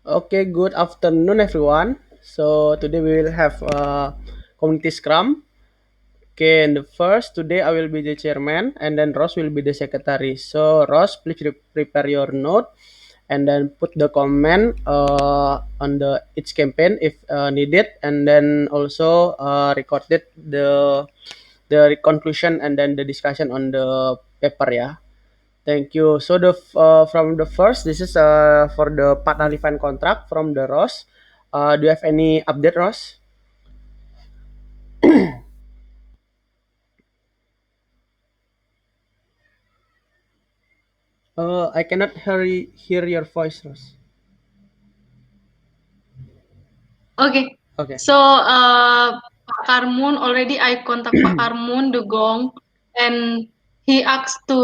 Okay, good afternoon, everyone. So today we will have community scrum. Okay, and the first today I will be the chairman, and then Ross will be the secretary. So Ross, please prepare your note, and then put the comment on the each campaign if needed, and then also recorded the conclusion and then the discussion on the paper. Yeah. Thank you. So from the first, this is for the partner refund contract from the Ross. Do you have any update, Ross? I cannot hear your voice, Ross. Okay. Okay. So Pak Karmun already I contact Pak Karmun Dugong and he asked to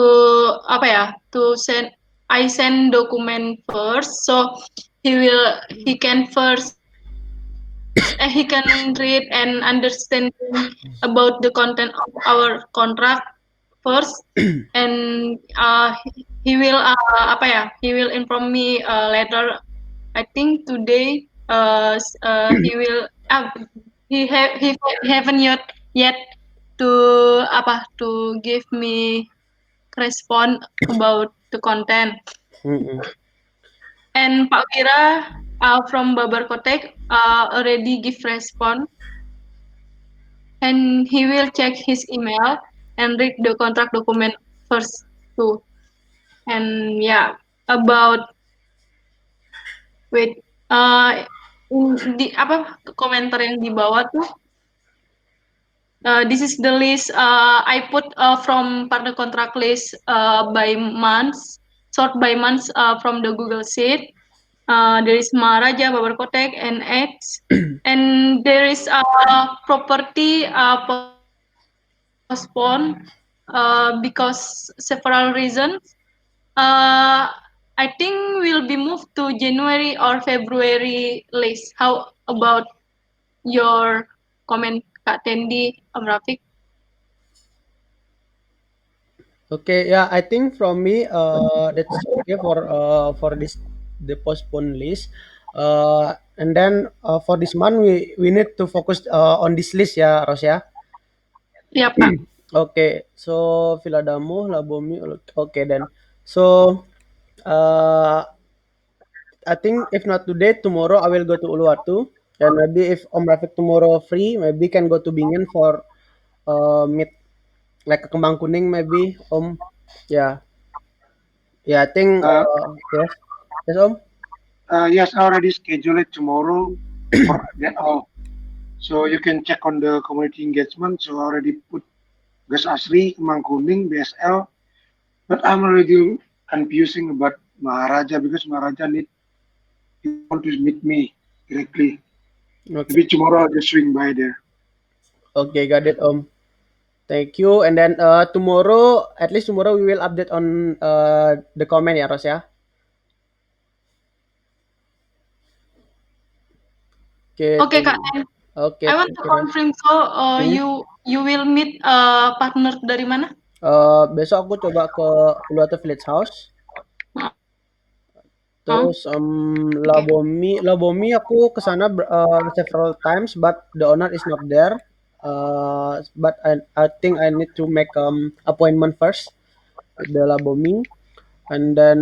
apa ya to send I send document first so he can first he can read and understand about the content of our contract first and he will apa ya he will inform me later. I think today he will he haven't yet to apa to give me respond about the content. Mm-mm. And Pak Wira from Babar Kotek already give response and he will check his email and read the contract document first too. And yeah, about wait di apa komentar yang di bawah tuh this is the list I put from partner contract list by months, sort by months from the Google Sheet. There is Maharaja, Babarkotek, and X. And there is property postponed because several reasons. I think will be moved to January or February list. How about your comment, Kak Tendi, Rafiq? Okay. Yeah, I think from me, that's okay for this the postpone list. And then for this month, we need to focus on this list, ya, Ross, ya. Ya, Pak. Okay. So Villa Damu, Labomi. Okay, then. So uh, I think if not today, tomorrow I will go to Uluwatu. And maybe if Om Rafiq tomorrow free, maybe can go to Bingen for meet like a Kembang Kuning maybe Om. Yeah, yeah. I think Uh, yes, yes Om. yes, I already scheduled it tomorrow for that all. So you can check on the community engagement. So I already put Gas Asri, Mangkuning, BSL. But I'm already confusing about Maharaja because Maharaja he want to meet me directly. Okay, Maybe tomorrow I'll just swing by there. okay, got it Om. Thank you. And then tomorrow, at least tomorrow we will update on the comment ya Ros ya. Okay, Okay, thank Kak. you. And Okay, I want thank to you Ros. confirm so Hmm? you will meet partner dari mana? Besok aku coba ke Uluwatu Village House. Oh, Terus okay. Labomi aku ke sana several times, but the owner is not there. But I think I need to make appointment first with the Labomi, and then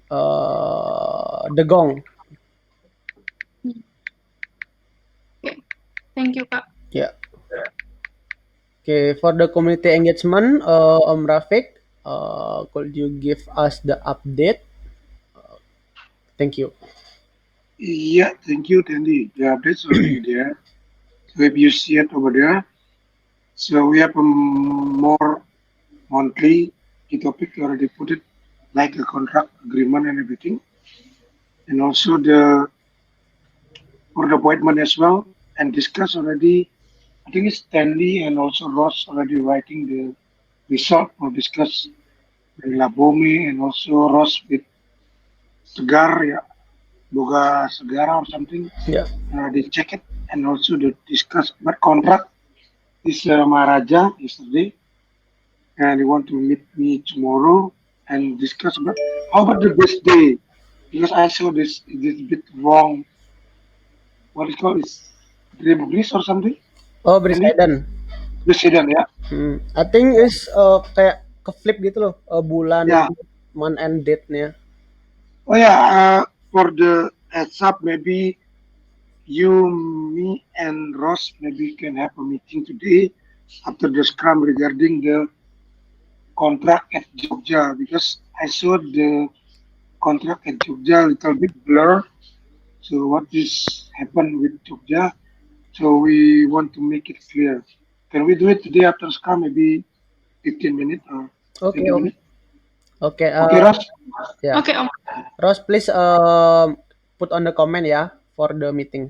the Gong. Okay. Thank you, Kak. Yeah. Okay. For the community engagement, Om Rafiq, could you give us the update? Thank you. Yeah, thank you, Tandy. The update's already there. So if you see it over there, so we have a more monthly key topic already put it like a contract agreement and everything. And also the for the appointment as well and discuss already. I think it's Stanley and also Ross already writing the result or discuss with Labomi and also Ross with Segar, yeah, Boga Segara or something. Yeah. They check it and also the discuss. But contract is Maharaja yesterday and they want to meet me tomorrow and discuss about how about the best day because I saw this bit wrong. What is called is dream breeze or something? Oh, Andy? Brisbane. Presiden ya. I think is kayak ke flip gitu loh, bulan, Yeah. month and date-nya. Oh yeah. For the heads up, maybe you, me, and Ross maybe can have a meeting today after the scrum regarding the contract at Jogja because I saw the contract at Jogja a little bit blur. So what is happened with Jogja? So we want to make it clear. Can we do it today after scrum? Maybe 15 minutes or Oke, 20 Om. minutes. Oke, Okay, Ross. ya. Okay, Om. Ross, please put on the comment ya for the meeting.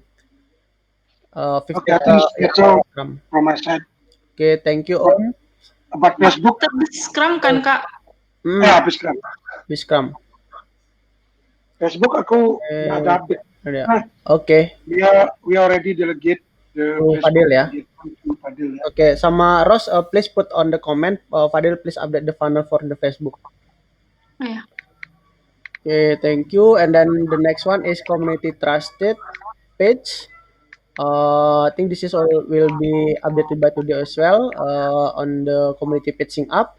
15 Okay, I think that's all Scrum. from my side. Oke, thank you Om. About Facebook, After Scrum kan, Kak? habis scrum. Di Scrum. Facebook aku nggak ada update. Ada. Nah, Oke. we already delegate the To Facebook Fadil ya. to Fadil ya. Oke, sama Ross, please put on the comment. Fadil, please update the funnel for the Facebook. Oh, ya. Okay, thank you. And then the next one is community trusted page. I think this is all will be updated by today as well on the community pitching up.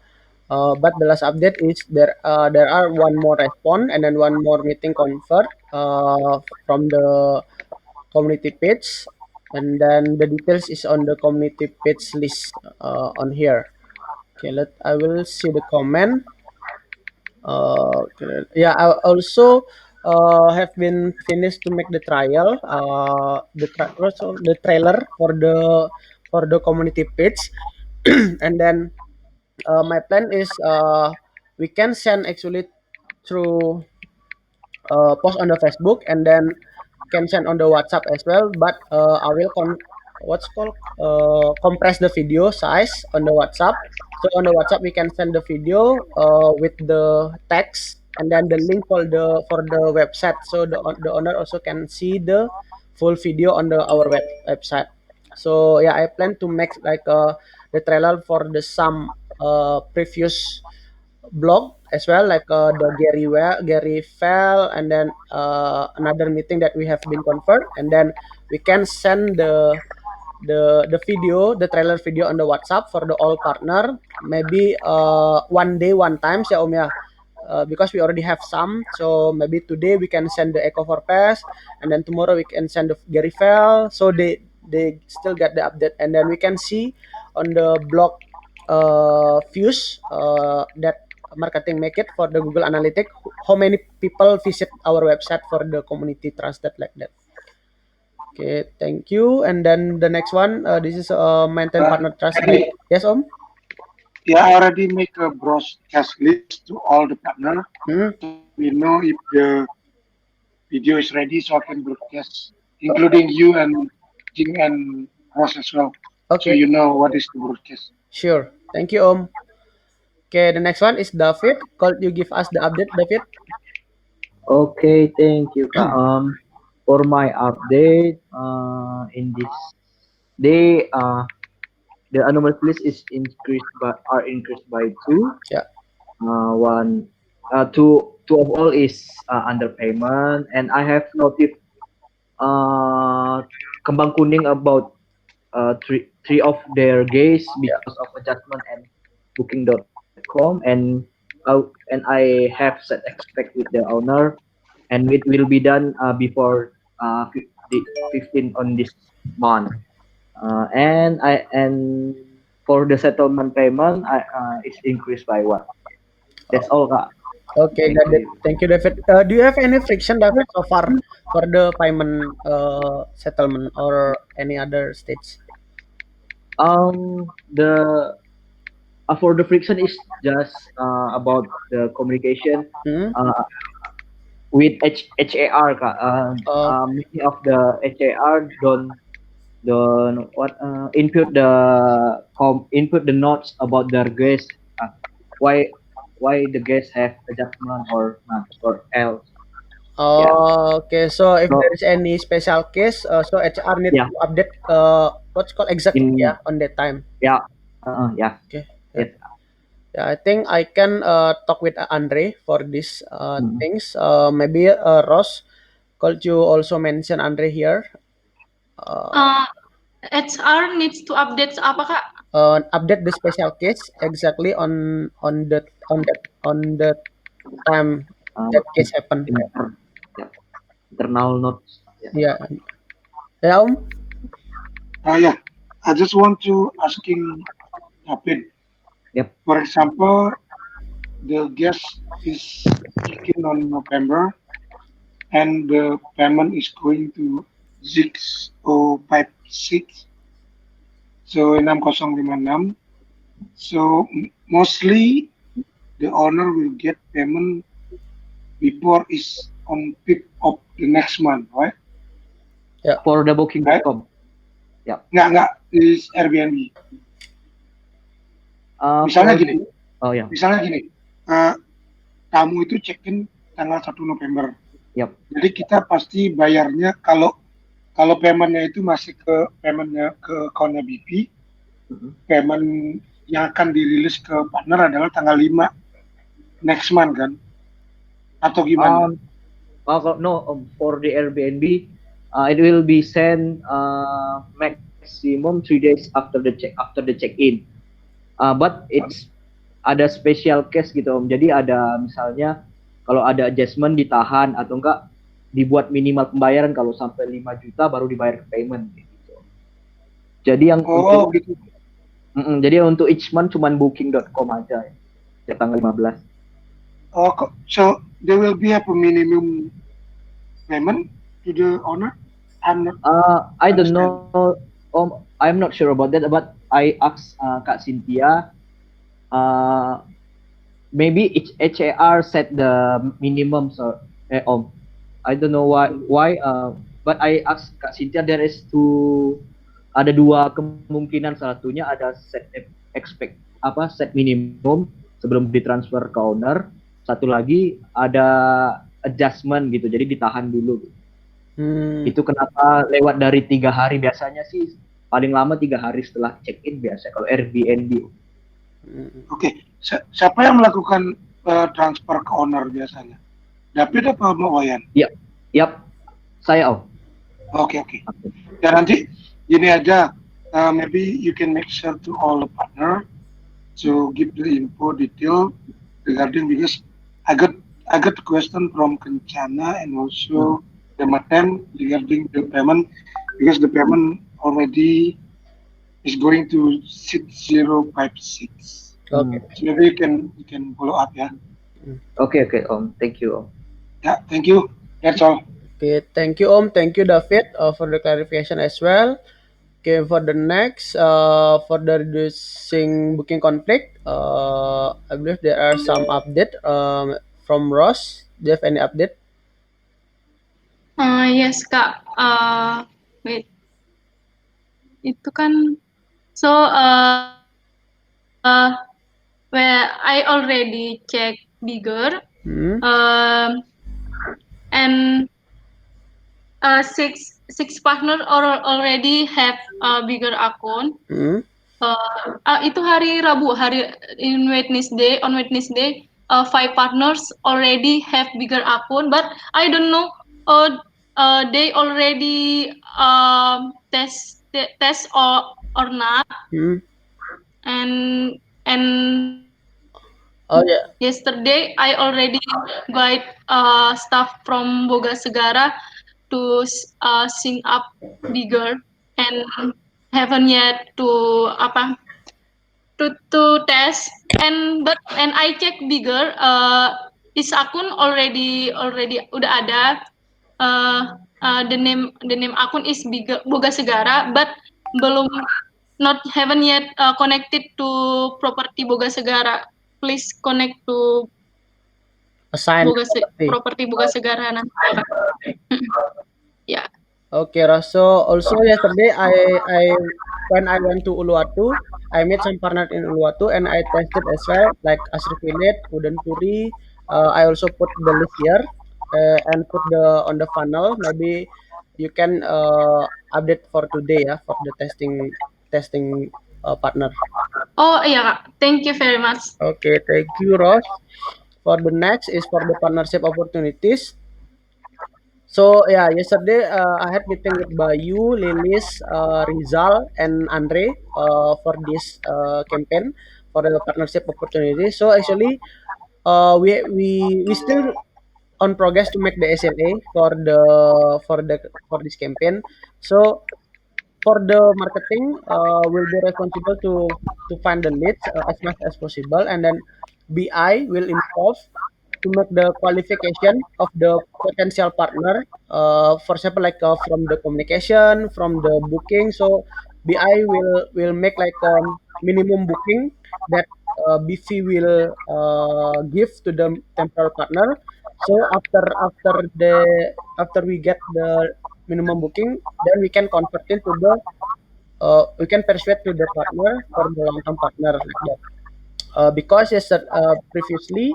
But the last update is there are one more response and then one more meeting convert from the community page, and then the details is on the community page list on here. Okay, I will see the comment. Yeah, I also have been finished to make the trial, also the trailer for the community page, and then my plan is we can send actually through post on the Facebook, and then can send on the WhatsApp as well. But I will compress the video size on the WhatsApp. So on the WhatsApp we can send the video with the text and then the link for the website. So the owner also can see the full video on our website. So yeah, I plan to make like the trailer for the some previous blog as well, like the Gary Fell, and then another meeting that we have been confirmed, and then we can send the video, the trailer video on the WhatsApp for the all partner. Maybe one day, one time, ya Om ya. Because we already have some, so maybe today we can send the Echo for Pass, and then tomorrow we can send the Gary Fell, so they still get the update, and then we can see on the blog views that marketing make it for the Google Analytics, how many people visit our website for the community trusted like that. Okay, thank you. And then the next one, this is maintain partner trust. Yes, Om. Yeah, I already make a broadcast list to all the partner. We know if the video is ready, so I can broadcast, including you and Jing and Ross as well. Okay. So you know what is the broadcast. Sure. Thank you, Om. Okay, the next one is David. Could you give us the update, David? Okay, thank you, Kak. For my update, in this day, the anomaly list is increased by two. Yeah. Two of all is underpayment, and I have noticed Kembang Kuning about three of their guests because of adjustment and booking.com, and I have set expect with the owner, and it will be done before the 15 on this month. And for the settlement payment, it's increased by one. That's all, Kak. Okay, thank you, David. Do you have any friction, David, so far for the payment settlement or any other stage? The for the friction is just about the communication with HAR, Kak. Many of the HAR don't input the notes about their guests. Why the guests have adjustment or not or else. Okay. So if there is any special case, so HR need to update what's called exactly on that time. Yeah. Okay. Yes. Yeah, I think I can talk with Andre for these Mhm. things. Maybe Ross, could you also mention Andre here? Uh, Uh, HR needs to update apa Kak? Update the special case exactly on the time Uh, that case happen. yeah, internal notes. Yeah. Yeah, yeah, Yeah, I just want to asking David. Yep. For example, the guest is kicking on November, and the payment is going to 6056. So 6056. So mostly the owner will get payment before is on 5th of the next month, right? yeah. For the Right? booking.com. Yeah. Nggak, is Airbnb. Misalnya For gini, oh yeah. eh, kamu itu check-in tanggal 1 November. Yep. Jadi kita pasti bayarnya kalau paymentnya itu masih paymentnya ke accountnya BP, Mhm. payment yang akan dirilis ke partner adalah tanggal 5 next month kan? Atau gimana? For the Airbnb, it will be sent maximum 3 days after the check-in. But it's ada special case gitu Om. Jadi ada misalnya kalau ada adjustment ditahan atau enggak dibuat minimal pembayaran kalau sampai 5 juta baru dibayar ke payment gitu. Jadi yang Oh, untuk gitu. jadi untuk each month cuman booking.com aja ya tanggal 15. Oh, so there will be a minimum payment to the owner? I'm not I don't understand. know. I'm not sure about that, but I asked Kak Cynthia. Maybe HAR set the minimum, so I don't know why. But I asked Kak Cynthia, there is ada dua kemungkinan. Salah satunya ada set minimum sebelum ditransfer ke owner. Satu lagi ada adjustment gitu, jadi ditahan dulu. Itu kenapa lewat dari 3 hari biasanya sih paling lama 3 hari setelah check-in biasa kalau Airbnb. Oke, siapa yang melakukan transfer ke owner biasanya? David apa Mbak Wayan? Yap, saya Om. Oke. Ya nanti gini aja, maybe you can make sure to all the partner to give the info detail regarding, because I got question from Kencana and also the Matem regarding the payment, because the payment already is going to 6056. Okay. So maybe you can follow up ya. Oke Om, thank you Om. Ya, thank you. That's all. Okay, thank you Om, thank you David for the clarification as well. Okay, for the next, for the reducing booking conflict, I believe there are some update from Ross. Do you have any update? Yes Kak. Wait. Itu kan so where I already check bigger and six partner already have a bigger account. Itu hari Rabu, on Wednesday, 5 partners already have bigger account, but I don't know. They already test or not, and Oh yeah. yesterday I already got staff from Boga Segara to sync up bigger, and haven't yet to test, and I check bigger, is akun already udah ada, the name akun is bigger Boga Segara, but belum haven't yet connected to property Boga Segara. Please connect to Assign property Boga Segara nanti. Yeah. Okay, Ross. So also yesterday I when I went to Uluwatu, I met some partner in Uluwatu and I tested as well, like Asrifinet, Udon Puri. I also put the list here and put the on the funnel. Maybe you can update for today, yeah, for the testing partner. Oh iya Kak, thank you very much. Okay, thank you, Ross. For the next is for the partnership opportunities. So yeah, yesterday I had meeting with Bayu, Lilis, Rizal, and Andre for this campaign for the partnership opportunity. So actually, we still on progress to make the SLA for this campaign. So for the marketing, will be responsible to find the leads as much as possible, and then BI will involve to make the qualification of the potential partner. For example, like from the communication, from the booking. So BI will make like minimum booking that BV will give to the temporal partner. So after we get the minimum booking, then we can convert into the we can persuade to the partner for the long term partner like that. Because yes, previously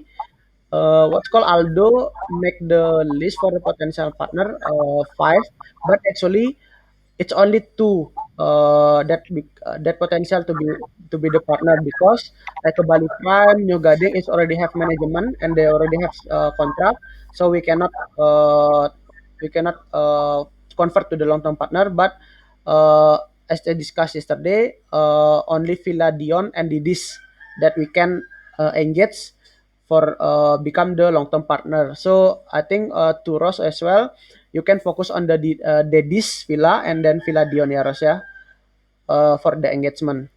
what's called Aldo make the list for the potential partner five, but actually it's only two that potential to be the partner because like a Bali Prime, New Gading is already have management and they already have contract, so we cannot convert to the long term partner. But uh, as I discussed yesterday, only Villa Dion and Didis that we can engage for become the long term partner. So I think to Ross as well, you can focus on the Dedis Villa and then Villa Dion ya Ross ya for the engagement.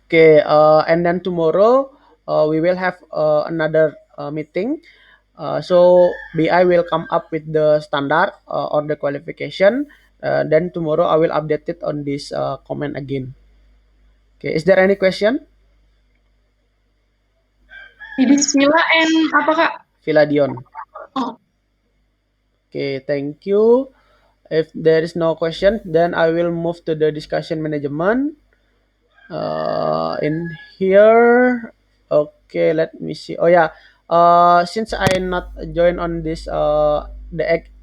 Okay, and then tomorrow we will have another meeting. So BI will come up with the standard or the qualification. Then tomorrow I will update it on this comment again. Okay, is there any question? Jadi Sila and apa Kak? Villa Dion. Oh, Okay, thank you. If there is no question, then I will move to the discussion management. In here, okay, let me see. Oh yeah, since I not joined on this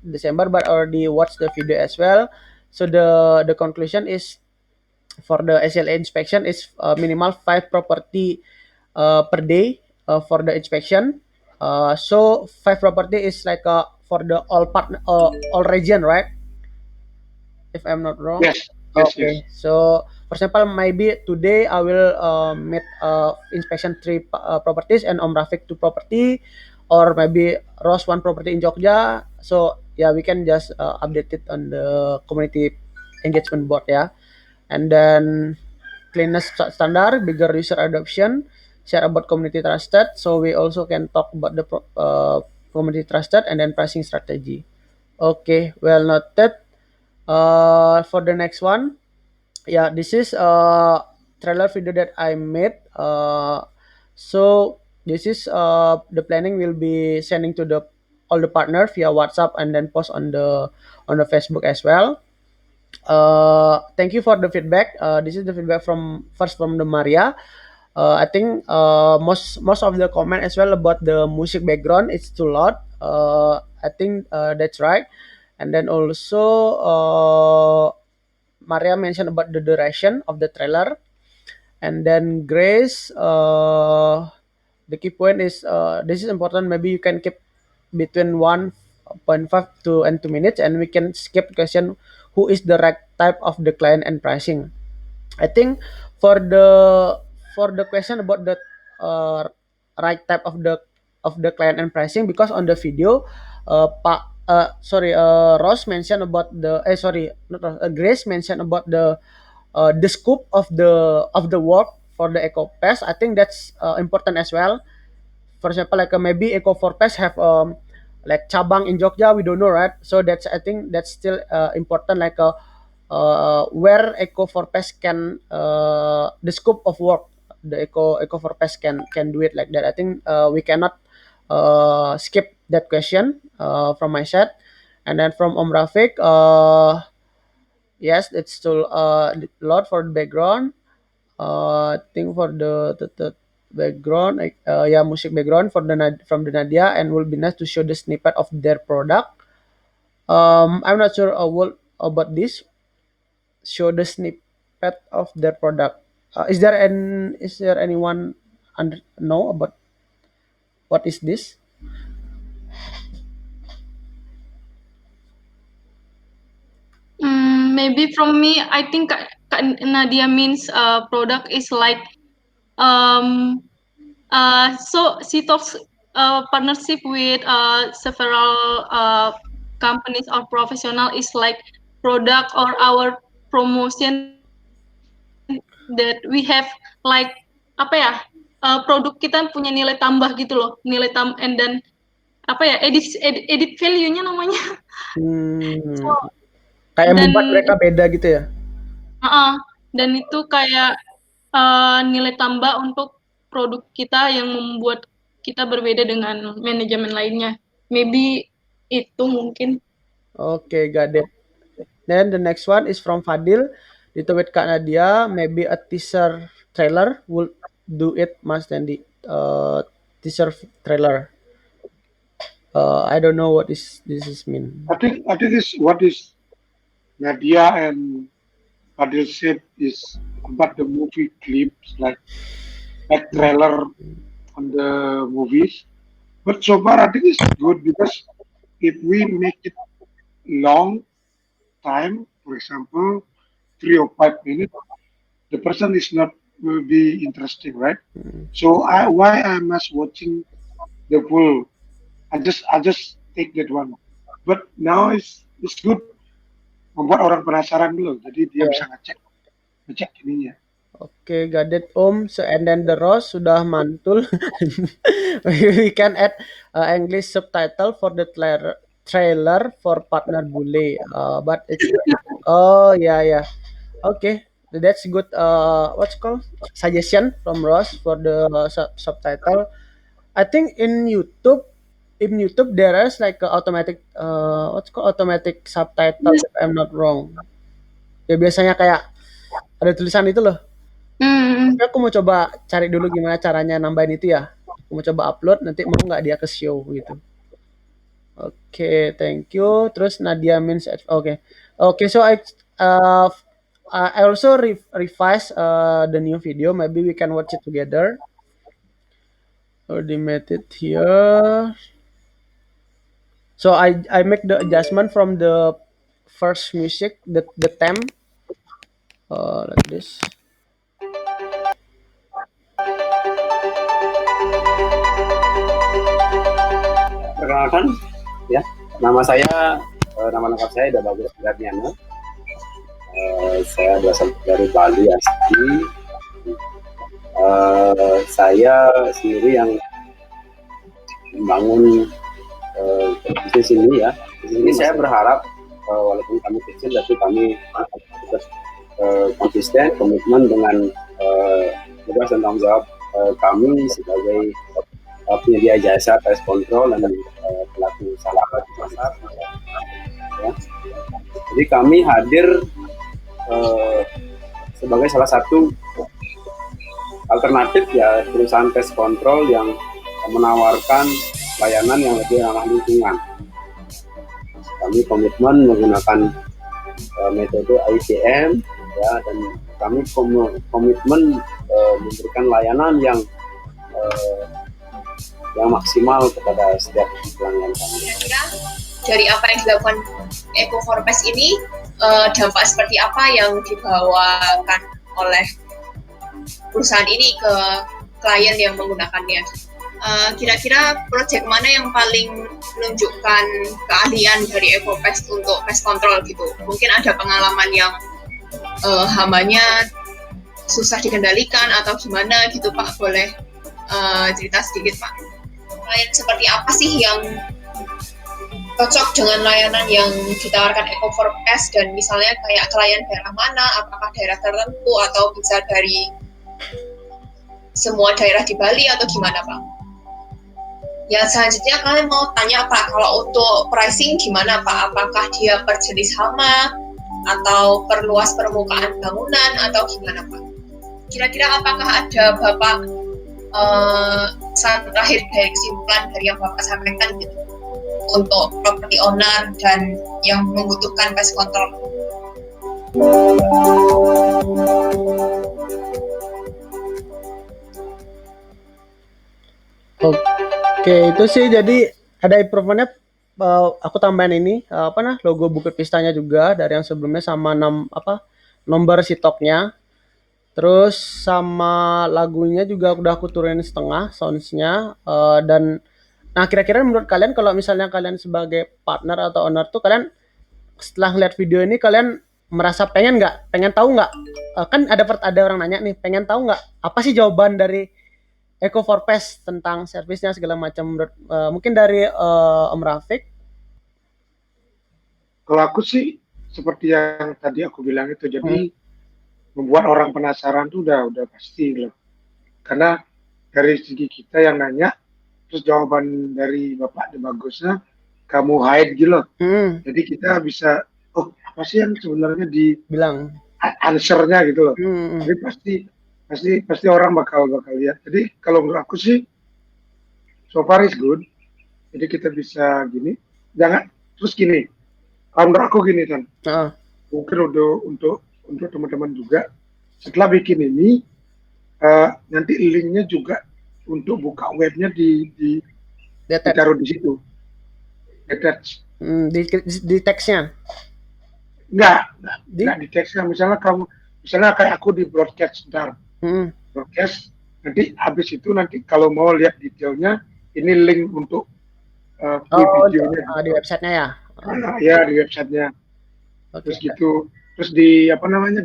December, but already watched the video as well. So the conclusion is for the SLA inspection is minimal 5 property per day for the inspection. So 5 property is like for the all partner all region, right? If I'm not wrong. Yes, yes, yes. Okay, so for example, maybe today I will meet inspection three properties and Om Rafiq two property, or maybe Ross one property in Jogja. So yeah, we can just update it on the community engagement board, yeah. And then cleanness standard, bigger user adoption, share about community trusted. So we also can talk about the community trusted and then pricing strategy. Okay, well noted. For the next one, yeah, this is a trailer video that I made. So this is the planning will be sending to the all the partner via WhatsApp and then post on the Facebook as well. Thank you for the feedback. This is the feedback from first from the Maria. I think most of the comment as well about the music background it's too loud. I think that's right. And then also Maria mentioned about the duration of the trailer. And then Grace, the key point is this is important. Maybe you can keep between 1.5 to and 2 minutes, and we can skip question who is the right type of the client and pricing. I think for the question about the uh, right type of the client and pricing, because on the video, Ross mentioned about sorry, not Ross, Grace mentioned about the scope of the work for the Eco Pass. I think that's important as well. For example, like maybe Eco for Pass have like cabang in Jogja, we don't know, right? So that's I think that's still important. Like where Eco for Pest can the scope of work the Eco for Pest can do it like that. I think we cannot skip that question from my side. And then from Om Rafiq, yes, it's still a lot for the background. I think for the background, like, yeah, music background for from the Nadia, and will be nice to show the snippet of their product. I'm not sure what about this show the snippet of their product. Is there anyone know about what is this? Maybe from me, I think Kak Nadia means product is like so she talks partnership with several companies or professional is like product or our promotion that we have like apa ya produk kita punya nilai tambah gitu loh, nilai and then apa ya edit value-nya namanya. Hmm, So, kayak dan membuat mereka beda gitu ya? dan itu kayak nilai tambah untuk produk kita yang membuat kita berbeda dengan manajemen lainnya. Maybe itu mungkin. Okay, got it. Then the next one is from Fadil. Dito with Kak Nadia, maybe a teaser trailer will do it, Mas Dendi. Teaser trailer. I don't know what this is mean. I think this what is Nadia and Adil said is about the movie clips, like trailer on the movies. But so far, I think it's good because if we make it long time, for example, 3 or 5 minutes, the person is not will be interesting, right? So why I must watching the full? I just take that one. But now it's good membuat orang penasaran dulu, jadi dia Yeah. bisa ngecek ininya. Okay, got it, Om. So and then the Rose sudah mantul. We can add English subtitle for the trailer for Partner Bule. But it's yeah. Okay, that's good. What's called suggestion from Ross for the subtitle. I think in YouTube there is like a automatic what's called automatic subtitle if I'm not wrong. Ya biasanya kayak ada tulisan itu loh. Tapi aku mau coba cari dulu gimana caranya nambahin itu ya. Aku mau coba upload nanti mau nggak dia ke show gitu. Oke, thank you. Terus Nadia means okay. Okay, so I also revise the new video. Maybe we can watch it together. Already made it here. So I make the adjustment from the first music, the theme, like this. Perkenalkan, ya, nama lengkap saya Ida Bagus Gardiana. Saya berasal dari Bali asli. Saya sendiri yang membangun bisnis ini ya. Di sini saya berharap walaupun kami kecil tapi kami tetap konsisten, komitmen dengan tugas dan tanggung jawab kami sebagai penyedia jasa pest control dan pelaku usaha di pasar. Ya. Jadi kami hadir sebagai salah satu alternatif ya perusahaan pest control yang menawarkan layanan yang lebih ramah lingkungan. Kami komitmen menggunakan metode IPM ya, dan kami komitmen memberikan layanan yang maksimal kepada setiap pelanggan kami. Kira-kira dari apa yang dilakukan Eco for Pest ini dampak seperti apa yang dibawakan oleh perusahaan ini ke klien yang menggunakannya? Kira-kira proyek mana yang paling menunjukkan keahlian dari Eco Pest untuk pest control gitu? Mungkin ada pengalaman yang hambanya susah dikendalikan atau gimana gitu Pak? Boleh cerita sedikit Pak? Klien seperti apa sih yang cocok dengan layanan yang ditawarkan Eco for Pest, dan misalnya kayak klien daerah mana, apakah daerah tertentu atau bisa dari semua daerah di Bali atau gimana Pak? Ya selanjutnya kalian mau tanya Pak, kalau untuk pricing gimana Pak? Apakah dia per jenis hama atau perluas permukaan bangunan atau gimana Pak? Kira-kira apakah ada Bapak saat terakhir dari kesimpulan dari yang Bapak sampaikan gitu untuk property owner dan yang membutuhkan pest control? Oke, itu sih jadi ada improvementnya. Aku tambahin ini logo Bukit Pistanya juga dari yang sebelumnya sama nomor sitoknya. Terus sama lagunya juga udah aku turunin setengah soundsnya dan nah kira-kira menurut kalian kalau misalnya kalian sebagai partner atau owner tuh kalian setelah ngeliat video ini kalian merasa pengen tahu nggak kan ada orang nanya nih pengen tahu nggak apa sih jawaban dari Eco for Pest tentang servisnya segala macam mungkin dari Om Rafiq. Kalau aku sih seperti yang tadi aku bilang itu, jadi membuat orang penasaran tuh udah pasti loh. Karena dari segi kita yang nanya, terus jawaban dari Bapak De Bagusnya kamu hide gitu loh. Jadi kita bisa, oh apa sih yang sebenarnya bilang answernya gitu loh. Jadi pasti orang bakal lihat. Jadi kalau menurut aku sih so far is good. Jadi kita bisa gini, jangan terus gini. Kalau menurut aku gini kan, mungkin untuk teman-teman juga setelah bikin ini nanti linknya juga untuk buka webnya ditaruh di situ. Di teksnya? Enggak di teksnya. Misalnya kayak aku di broadcast broadcast nanti habis itu nanti kalau mau lihat detailnya ini link untuk videonya di websitenya ya. Ya di websitenya. Terus gitu. Terus di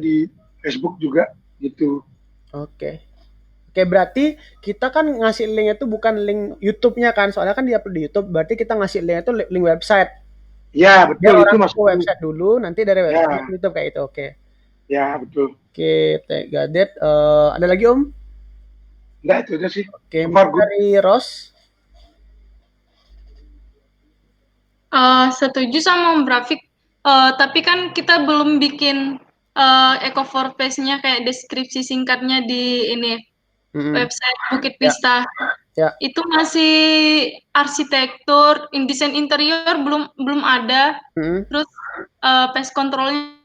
di Facebook juga gitu. Oke, berarti kita kan ngasih linknya itu bukan link YouTube-nya kan, soalnya kan dia upload di YouTube, berarti kita ngasih linknya itu link website. Ya betul, itu masuk website dulu, nanti dari website YouTube kayak itu, oke. Ya betul. Oke, got it. Ada lagi Om? Enggak, itu aja sih. Oke, dari Ros? Setuju sama Om Rafiq, tapi kan kita belum bikin Eco for Pest-nya kayak deskripsi singkatnya di ini website Bukit Pista. Ya. Itu masih arsitektur, desain interior belum ada. Terus pest control-nya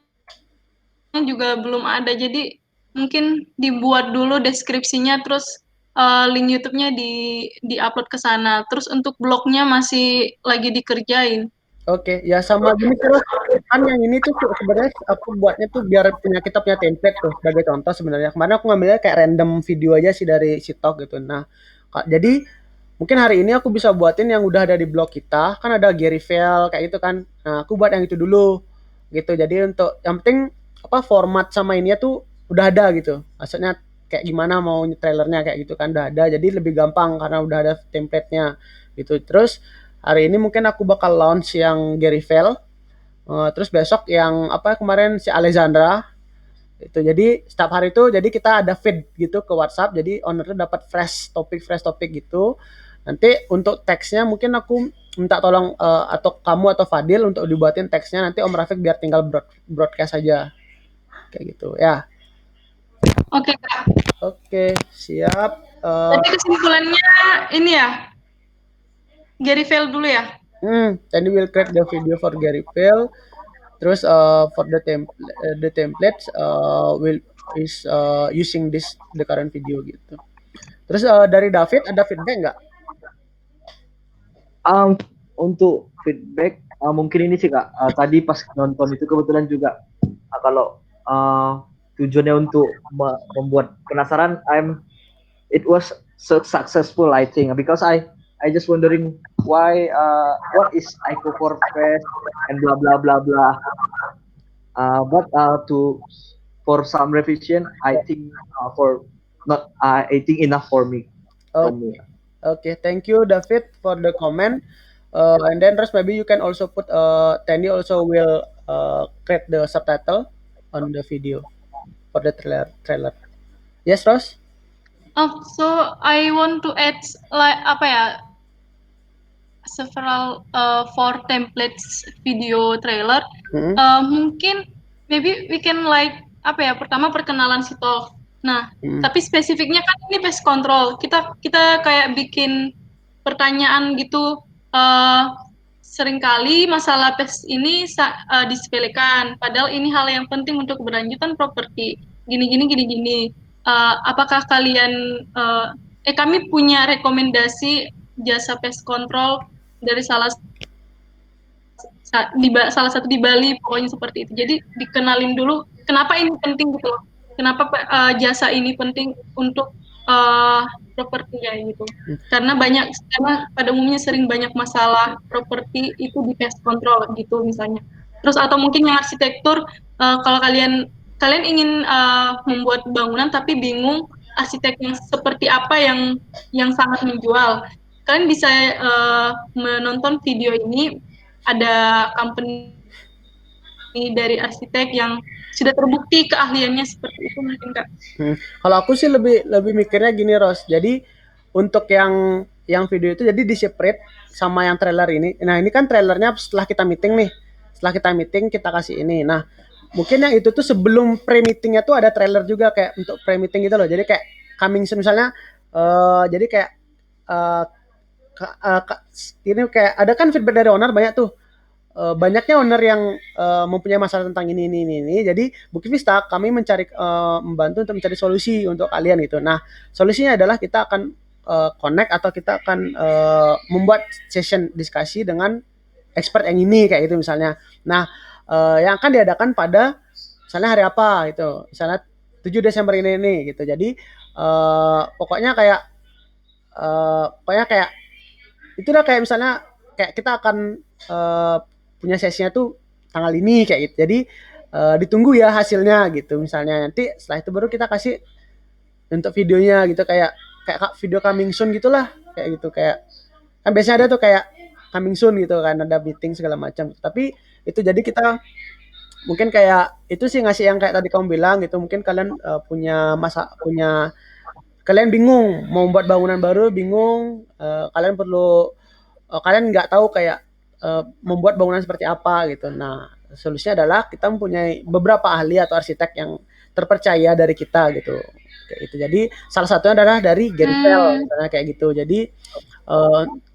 juga belum ada. Jadi mungkin dibuat dulu deskripsinya, terus link YouTube-nya di-upload ke sana. Terus untuk blognya masih lagi dikerjain. Oke, ya sama gini terus kan yang ini tuh sebenarnya aku buatnya tuh biar kita punya template tuh sebagai contoh sebenarnya. Kemarin aku ngambilnya kayak random video aja sih dari Sitok gitu. Nah, jadi mungkin hari ini aku bisa buatin yang udah ada di blog kita, kan ada Gary Vale kayak gitu kan. Nah, aku buat yang itu dulu gitu. Jadi untuk yang penting format sama ininya tuh udah ada gitu. Maksudnya kayak gimana mau trailernya kayak gitu kan udah ada. Jadi lebih gampang karena udah ada template-nya gitu. Terus hari ini mungkin aku bakal launch yang Gary Vale. Terus besok yang kemarin si Alexandra itu. Jadi setiap hari itu jadi kita ada feed gitu ke WhatsApp. Jadi owner tuh dapat fresh topik gitu. Nanti untuk teksnya mungkin aku minta tolong atau kamu atau Fadil untuk dibuatin teksnya. Nanti Om Rafiq biar tinggal broadcast aja. Kayak gitu ya. Oke, Kak. Oke, siap. Jadi kesimpulannya ini ya, Gary Vale dulu ya. Then we will create the video for Gary Vale. Terus for the templates will is using the current video gitu. Terus dari David ada feedback nggak? Untuk feedback mungkin ini sih Kak. Tadi pas nonton itu kebetulan juga kalau tujuannya untuk membuat penasaran, it was so successful I think because I just wondering why what is Eco for Pest and blah blah blah blah. But for some revision, I think I think enough for me. Okay, thank you David for the comment. And then Ros, maybe you can also put Tandy also will create the subtitle on the video for the trailer. Yes, Ros? So I want to add several for templates video trailer. Mungkin maybe we can pertama perkenalan Sitok. Nah, tapi spesifiknya kan ini pest control. Kita kayak bikin pertanyaan gitu. Seringkali masalah pest ini disepelekan. Padahal ini hal yang penting untuk keberlanjutan properti. Gini. Apakah kalian kami punya rekomendasi jasa pest control dari salah satu di Bali, pokoknya seperti itu. Jadi dikenalin dulu kenapa ini penting gitu loh. Kenapa jasa ini penting untuk properti ya gitu. Karena pada umumnya sering banyak masalah properti itu di pest control gitu misalnya. Terus atau mungkin yang arsitektur, kalau kalian ingin membuat bangunan tapi bingung arsitek yang seperti apa yang sangat menjual, kalian bisa menonton video ini. Ada company dari arsitek yang sudah terbukti keahliannya seperti itu mungkin Kak. Kalau aku sih lebih mikirnya gini Ros. Jadi untuk yang video itu jadi di separate sama yang trailer ini. Nah ini kan trailernya setelah kita meeting nih. Setelah kita meeting kita kasih ini. Nah mungkin yang itu tuh sebelum pre-meetingnya tuh ada trailer juga kayak untuk pre-meeting gitu loh. Jadi kayak coming soon misalnya. Jadi kayak ini kayak ada kan feedback dari owner banyak tuh. Banyaknya owner yang mempunyai masalah tentang ini. Jadi Bukit Vista kami membantu untuk mencari solusi untuk kalian gitu. Nah solusinya adalah kita akan connect atau kita akan membuat session diskusi dengan expert yang ini kayak gitu misalnya. Nah yang akan diadakan pada misalnya hari apa gitu. Misalnya 7 Desember ini gitu. Jadi pokoknya kayak itu udah kayak misalnya kayak kita akan punya sesinya tuh tanggal ini kayak gitu. Jadi ditunggu ya hasilnya gitu. Misalnya nanti setelah itu baru kita kasih untuk videonya gitu kayak video coming soon gitulah kayak gitu kayak kan biasanya ada tuh kayak coming soon gitu kan ada meeting segala macam. Tapi itu jadi kita mungkin kayak itu sih ngasih yang kayak tadi kamu bilang gitu. Mungkin kalian kalian bingung mau membuat bangunan baru bingung kalian nggak tahu kayak membuat bangunan seperti apa gitu. Nah, solusinya adalah kita mempunyai beberapa ahli atau arsitek yang terpercaya dari kita gitu. Kayak itu. Jadi salah satunya adalah dari Gary Fell misalnya kayak gitu. Jadi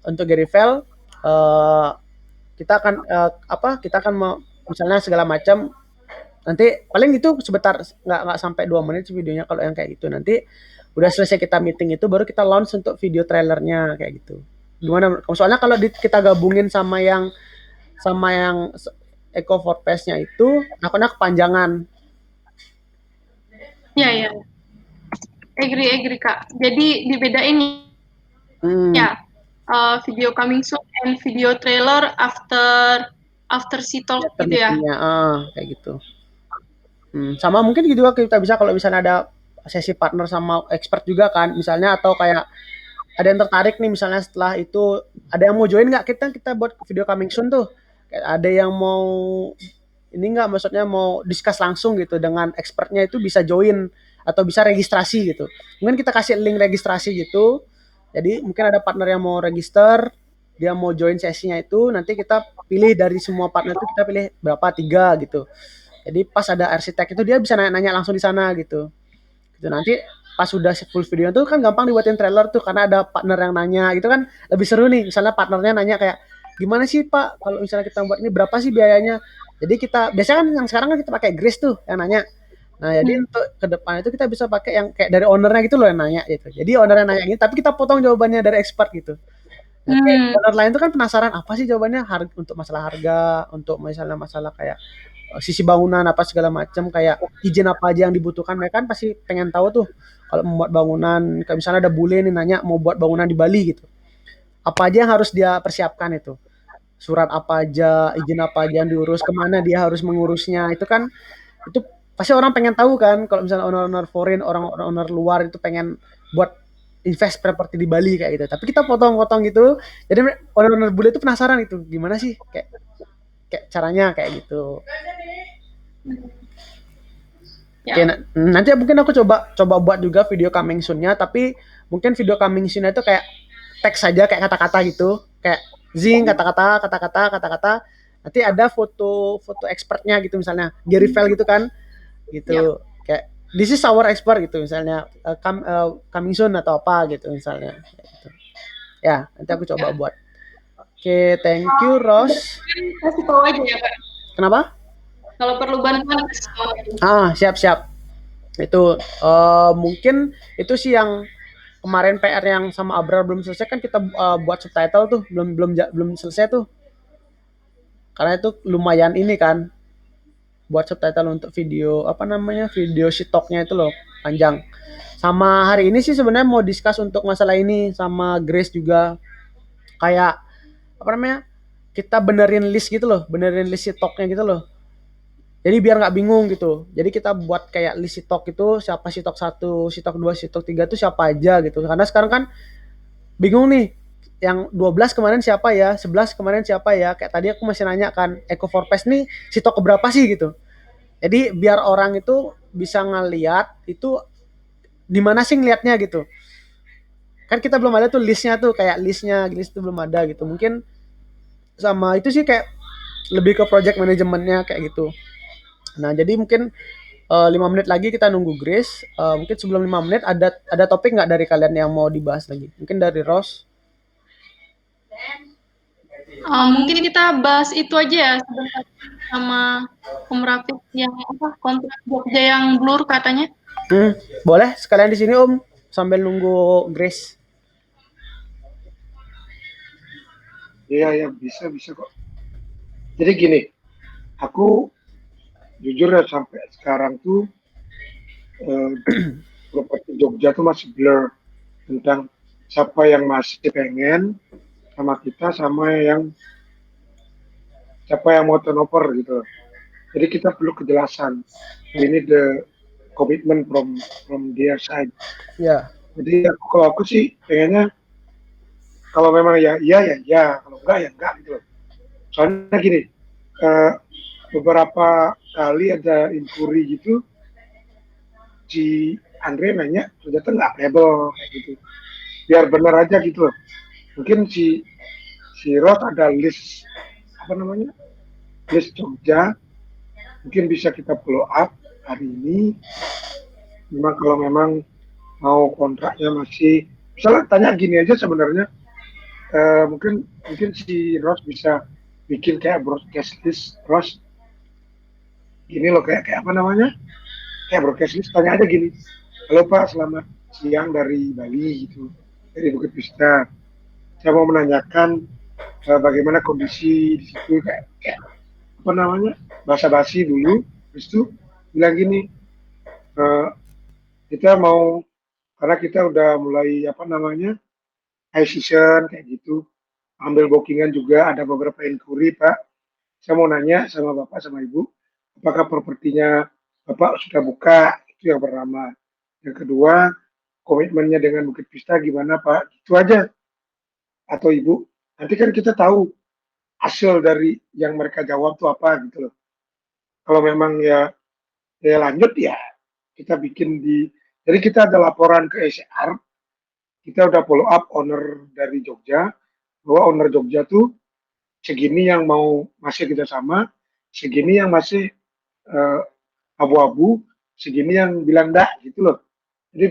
untuk Gary Fell kita akan misalnya segala macam nanti paling itu sebentar nggak sampai 2 menit videonya kalau yang kayak gitu. Nanti udah selesai kita meeting itu baru kita launch untuk video trailernya kayak gitu. Gimana? Soalnya kalau kita gabungin sama yang Eco for Pest-nya itu takutnya kepanjangan. Ya. Agree Kak. Jadi dibedain ya video coming soon and video trailer after si talk gitu ya. Kayak gitu. Sama mungkin juga kita bisa kalau misalnya ada sesi partner sama expert juga kan misalnya atau kayak ada yang tertarik nih misalnya setelah itu ada yang mau join nggak kita buat video coming soon tuh ada yang mau ini nggak maksudnya mau discuss langsung gitu dengan expertnya itu bisa join atau bisa registrasi gitu mungkin kita kasih link registrasi gitu jadi mungkin ada partner yang mau register dia mau join sesinya itu nanti kita pilih dari semua partner itu kita pilih berapa 3 gitu jadi pas ada arsitek itu dia bisa nanya langsung di sana gitu nanti pas sudah full video itu kan gampang dibuatin trailer tuh karena ada partner yang nanya gitu kan lebih seru nih misalnya partnernya nanya kayak gimana sih Pak kalau misalnya kita buat ini berapa sih biayanya jadi kita biasanya kan yang sekarang kan kita pakai Grace tuh yang nanya nah jadi untuk ke depan itu kita bisa pakai yang kayak dari ownernya gitu loh yang nanya gitu jadi owner yang nanya ini tapi kita potong jawabannya dari expert gitu owner lain tuh kan penasaran apa sih jawabannya untuk masalah harga untuk masalah kayak sisi bangunan apa segala macam kayak izin apa aja yang dibutuhkan mereka kan pasti pengen tahu tuh kalau membuat bangunan kayak misalnya ada bule nih nanya mau buat bangunan di Bali gitu apa aja yang harus dia persiapkan itu surat apa aja izin apa aja yang diurus kemana dia harus mengurusnya itu kan itu pasti orang pengen tahu kan kalau misalnya owner foreign orang luar itu pengen buat invest properti di Bali kayak gitu tapi kita potong-potong gitu jadi owner bule itu penasaran itu gimana sih kayak caranya kayak gitu. Ya. Oke, nanti mungkin aku coba buat juga video coming soon-nya tapi mungkin video coming soon-nya itu kayak teks saja kayak kata-kata gitu kayak zing kata-kata nanti ada foto expertnya gitu misalnya Gary Fell gitu kan gitu kayak this is our expert gitu misalnya coming soon atau apa gitu misalnya gitu. Ya nanti aku coba buat. Oke, thank you Ros. Kasih tahu aja ya Kak. Kenapa? Kalau perlu bantuan kasih tahu. Siap. Itu mungkin itu sih yang kemarin PR yang sama Abrar belum selesai kan kita buat subtitle tuh belum selesai tuh. Karena itu lumayan ini kan buat subtitle untuk video video shittalk-nya itu loh panjang. Sama hari ini sih sebenarnya mau discuss untuk masalah ini sama Grace juga kayak kita benerin list gitu loh, benerin list shittalk-nya gitu loh. Jadi biar nggak bingung gitu. Jadi kita buat kayak list shittalk itu siapa shittalk 1, shittalk 2, shittalk 3 itu siapa aja gitu. Karena sekarang kan bingung nih yang 12 kemarin siapa ya, 11 kemarin siapa ya. Kayak tadi aku masih nanya kan, Eco Forpest nih shittalk keberapa sih gitu. Jadi biar orang itu bisa ngeliat itu di mana sih ngeliatnya gitu. Kan kita belum ada tuh listnya tuh, kayak list itu belum ada gitu. Mungkin sama itu sih kayak lebih ke project manajemennya kayak gitu. Nah, jadi mungkin 5 menit lagi kita nunggu Grace. Mungkin sebelum 5 menit ada topik nggak dari kalian yang mau dibahas lagi? Mungkin dari Rose. Mungkin kita bahas itu aja ya sebentar sama Om Rafiq yang kontrak Jogja yang blur katanya. Boleh sekalian di sini Om sambil nunggu Grace. Iya, bisa kok. Jadi gini, aku jujur ya sampai sekarang tuh properti Jogja tuh masih blur tentang siapa yang masih pengen sama kita sama siapa yang mau turnover gitu. Jadi kita perlu kejelasan. Ini the commitment from their side. Ya. Jadi kalau aku sih pengennya kalau memang ya, kalau enggak ya enggak gitu. Soalnya gini, beberapa kali ada inquiry gitu, si Andre nanya ternyata nggak available kayak gitu. Biar benar aja gitu loh. Mungkin si Rod ada list list Jogja, mungkin bisa kita follow up hari ini. Memang kalau memang mau kontraknya masih, misalnya tanya gini aja sebenarnya, mungkin si Rod bisa bikin kayak broadcast list Rod. Gini loh kayak kayak broadcast list, tanya aja gini, halo Pak, selamat siang dari Bali gitu, dari Bukit Vista. Saya mau menanyakan bagaimana kondisi di situ, kayak basa-basi dulu, terus itu bilang gini, kita mau, karena kita udah mulai high season kayak gitu, ambil bookingan juga, ada beberapa inquiry Pak, saya mau nanya sama Bapak sama Ibu, apakah propertinya Bapak sudah buka, itu yang pertama. Yang kedua, komitmennya dengan Bukit Vista gimana Pak, itu aja. Atau Ibu, nanti kan kita tahu hasil dari yang mereka jawab tuh apa gitu loh. Kalau memang ya lanjut ya kita bikin jadi kita ada laporan ke SR, kita udah follow up owner dari Jogja, bahwa owner Jogja tuh segini yang mau masih kerjasama, segini yang masih abu-abu, segini yang bilang enggak gitu loh. Jadi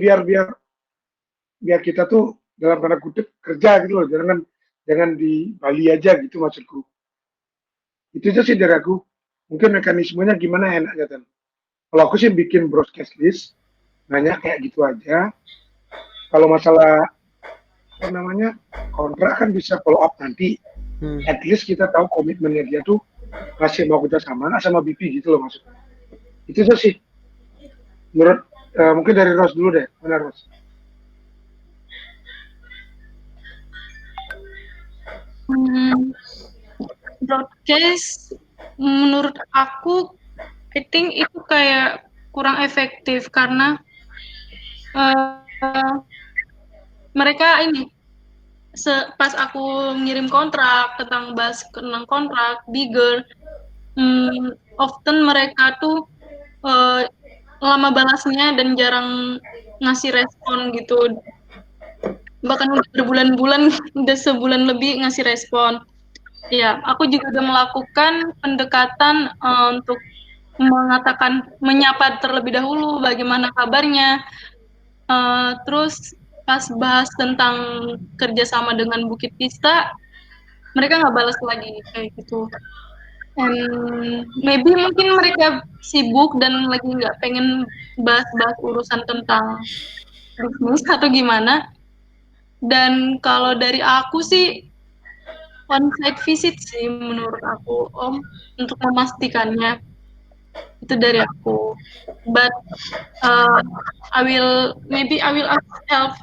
biar kita tuh dalam tanda kutip kerja gitu loh, jangan di Bali aja gitu maksudku. Itu aja sih dari aku. Mungkin mekanismenya gimana enaknya kan. Kalau aku sih bikin broadcast list, nanya kayak gitu aja. Kalau masalah kontrak kan bisa follow up nanti. At least kita tahu komitmennya dia tuh masih mau kerja sama BP gitu loh maksudnya. Itu aja sih. Menurut mungkin dari Ros dulu deh, benar Ros? Broadcast menurut aku I think itu kayak kurang efektif karena mereka ini pas aku ngirim kontrak tentang kontrak bigger, often mereka tuh lama balasnya dan jarang ngasih respon gitu, bahkan udah berbulan-bulan, udah sebulan lebih ngasih respon. Ya, aku juga udah melakukan pendekatan untuk menyapa terlebih dahulu bagaimana kabarnya. Terus pas bahas tentang kerjasama dengan Bukit Vista, mereka nggak balas lagi kayak gitu. And maybe mungkin mereka sibuk dan lagi nggak pengen bahas-bahas urusan tentang bisnis atau gimana. Dan kalau dari aku sih on-site visit sih menurut aku Om untuk memastikannya. Itu dari aku. But maybe I will ask help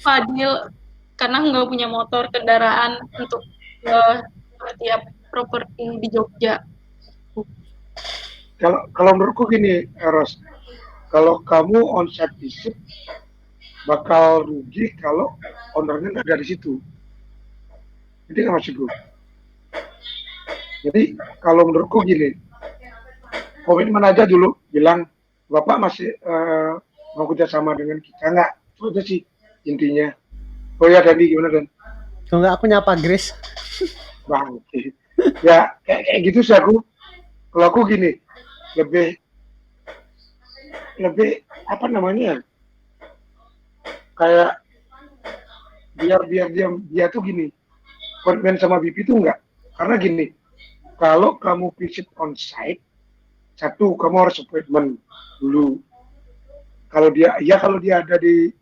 Fadil karena nggak punya motor kendaraan untuk setiap properti di Jogja. Kalau menurutku gini, Eros, kalau kamu on-site visit bakal rugi kalau ownernya nggak ada di situ. Jadi kan maksudku. Jadi kalau menurutku gini, komitmen aja dulu, bilang Bapak masih mau kerjasama dengan kita nggak? Itu aja sih intinya. Oh ya Dandi, gimana Dan? Kalau nggak aku nyapa Grace. Bang, ya kayak gitu sih aku. Kalau aku gini, lebih apa namanya? Kayak biar dia tuh gini, komitmen sama BP tuh enggak. Karena gini, kalau kamu visit on site, satu kamu harus appointment dulu. Kalau dia ada di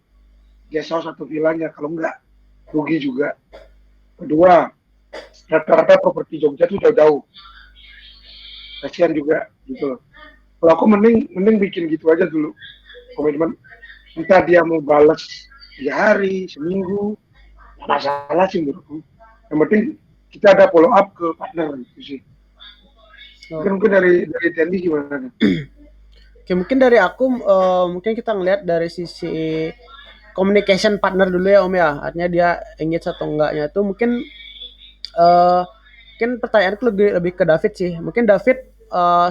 guest house atau villanya, kalau enggak rugi juga. Kedua, rata-rata properti Jogja tuh jauh. Kasihan juga gitu loh. Kalau aku mending bikin gitu aja dulu komitmen. Entah dia mau balas 3 hari, seminggu, nggak masalah sih menurutku. Yang penting kita ada follow up ke partner gitu sih. Mungkin dari Tendi gimana? Oke, mungkin dari aku mungkin kita ngelihat dari sisi communication partner dulu ya Om ya. Artinya dia engage atau enggaknya itu mungkin mungkin pertanyaanku lebih ke David sih. Mungkin David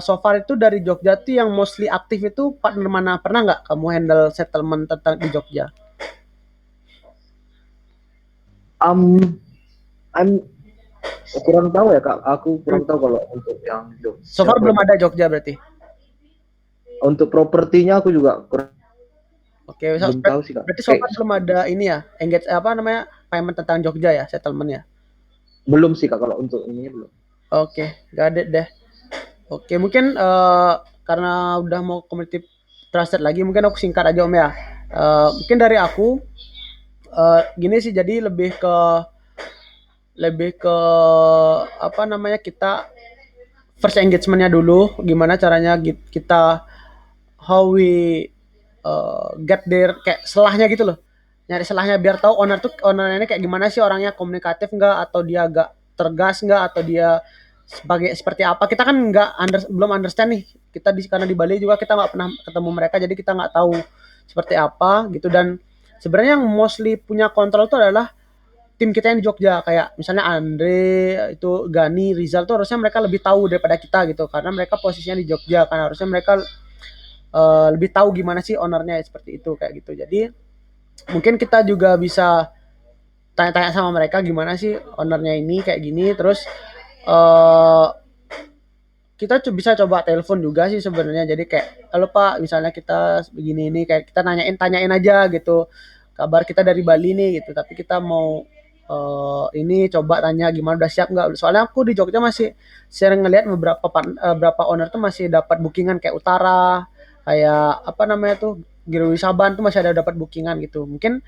so far itu dari Jogja tuh yang mostly aktif itu partner mana? Pernah nggak kamu handle settlement tentang di Jogja? I'm kurang tahu ya Kak. Aku kurang tahu kalau untuk yang Jogja. So far belum ada Jogja berarti. Untuk propertinya aku juga kurang. Oke, belum tahu sih Kak. Berarti so far belum ada ini ya, engage apa namanya payment tentang Jogja ya, settlement ya? Belum sih Kak, kalau untuk ini belum. Oke, gak ada deh. Oke, mungkin karena udah mau community trusted lagi, mungkin aku singkat aja Om ya. Mungkin dari aku gini sih, jadi lebih ke apa namanya, kita first engagementnya dulu, gimana caranya kita how we get there, kayak selahnya gitu loh, nyari selahnya biar tahu ownernya kayak gimana sih, orangnya komunikatif nggak, atau dia agak tegas nggak, atau dia seperti apa. Kita kan belum understand nih, karena di Bali juga kita nggak pernah ketemu mereka, jadi kita nggak tahu seperti apa gitu. Dan sebenarnya yang mostly punya kontrol itu adalah tim kita yang di Jogja, kayak misalnya Andre, itu Gani, Rizal tuh harusnya mereka lebih tahu daripada kita gitu, karena mereka posisinya di Jogja kan, harusnya mereka lebih tahu gimana sih ownernya seperti itu kayak gitu. Jadi mungkin kita juga bisa tanya-tanya sama mereka gimana sih ownernya ini kayak gini. Terus kita bisa coba telepon juga sih sebenarnya. Jadi kayak, halo Pak, misalnya kita begini ini, kayak kita tanyain aja gitu, kabar kita dari Bali nih gitu, tapi kita mau ini coba tanya gimana, udah siap nggak. Soalnya aku di Jogja masih sering ngelihat beberapa owner tuh masih dapat bookingan kayak Utara, kayak apa namanya tuh, Giro Saban tuh masih ada dapat bookingan gitu. Mungkin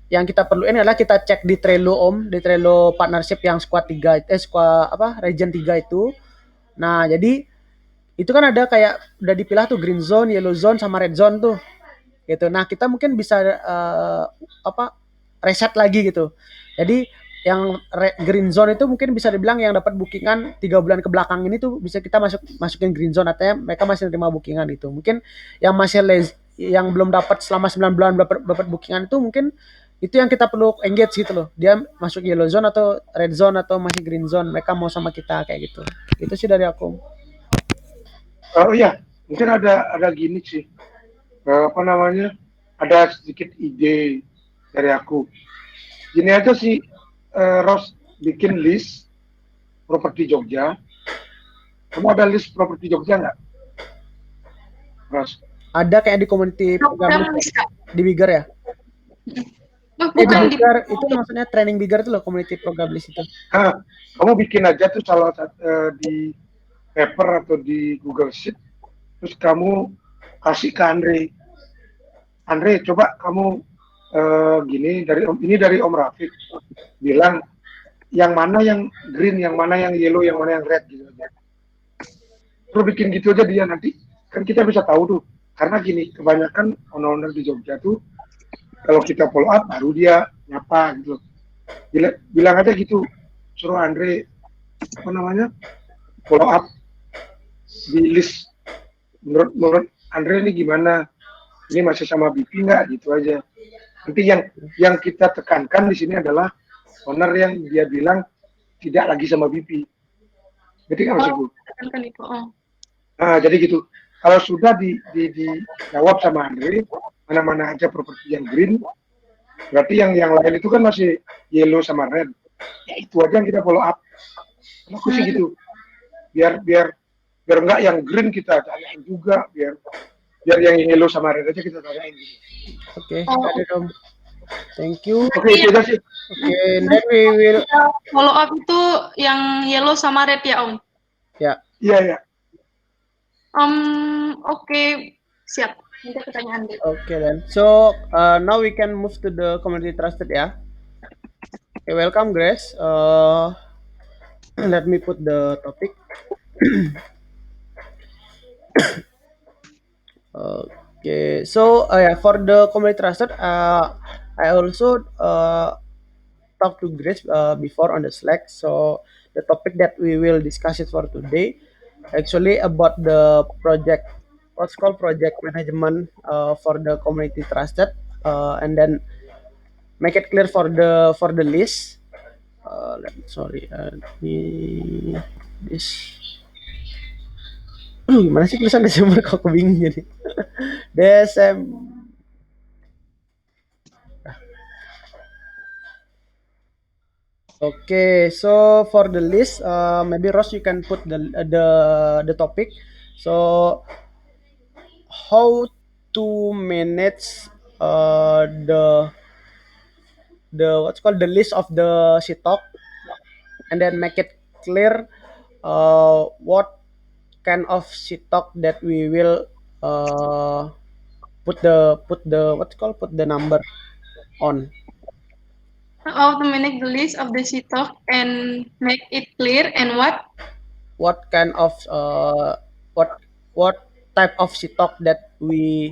yang kita perluin adalah kita cek di Trello Om, di Trello partnership yang squad 3 region 3 itu. Nah, jadi itu kan ada kayak udah dipilah tuh green zone, yellow zone sama red zone tuh. Gitu. Nah, kita mungkin bisa reset lagi gitu. Jadi yang green zone itu mungkin bisa dibilang yang dapat bookingan 3 bulan ke belakang ini tuh bisa kita masukin green zone, artinya mereka masih terima bookingan itu. Mungkin yang masih yang belum dapat selama 9 bulan dapat bookingan itu, mungkin itu yang kita perlu engage gitu loh. Dia masuk yellow zone atau red zone atau masih green zone, mereka mau sama kita kayak gitu. Itu sih dari aku. Oh iya, mungkin ada gini sih. Apa namanya? Ada sedikit ide dari aku. Gini aja sih, Ros, bikin list properti Jogja. Kamu ada list properti Jogja nggak, Ros? Ada kayak di community program di Bigger ya? Bukan di Bigger, itu maksudnya training Bigger itu loh, community program list itu. Kamu bikin aja tuh salah satu di paper atau di Google Sheet, terus kamu kasih ke Andre. Andre, coba kamu gini dari Om Rafiq bilang yang mana yang green, yang mana yang yellow, yang mana yang red gitu aja. Terus bikin gitu aja dia, nanti kan kita bisa tahu tuh. Karena gini, kebanyakan owner-owner di Jogja tuh kalau kita follow up baru dia nyapa gitu. Bilang aja gitu, suruh Andre follow up di list. Menurut Andre ini gimana? Ini masih sama BP nggak gitu aja. Nanti yang kita tekankan di sini adalah owner yang dia bilang tidak lagi sama BP. Jadi kan maksudku. Nah, jadi gitu. Kalau sudah dijawab sama Andre, mana-mana aja properti yang green, berarti yang lain itu kan masih yellow sama red. Ya itu aja yang kita follow up. Aku sih gitu. Biar enggak yang green kita tanyain juga, biar yang yellow sama red aja kita tanyain gitu. Oke, ada Om. Thank you. Oke, itu aja sih. Oke, then we will follow up itu yang yellow sama red ya Om? ya. Iya. Oke, siap. Nanti pertanyaan deh. Okay then. So now we can move to the community trusted ya. Okay, welcome Grace. Let me put the topic. Okay, so yeah, for the community trusted, I also talked to Grace before on the Slack. So the topic that we will discuss it for today, actually about the project, what's called project management for the community trusted, and then make it clear for the list. This. Gimana sih tulisan Desember, kok aku bingung jadi. Okay, so for the list, maybe Ross, you can put the topic. So how to manage the what's called the list of the sitok, and then make it clear what kind of sitok that we will put the number on. How to manage the list of the sitok and make it clear, and what kind of what type of sitok that we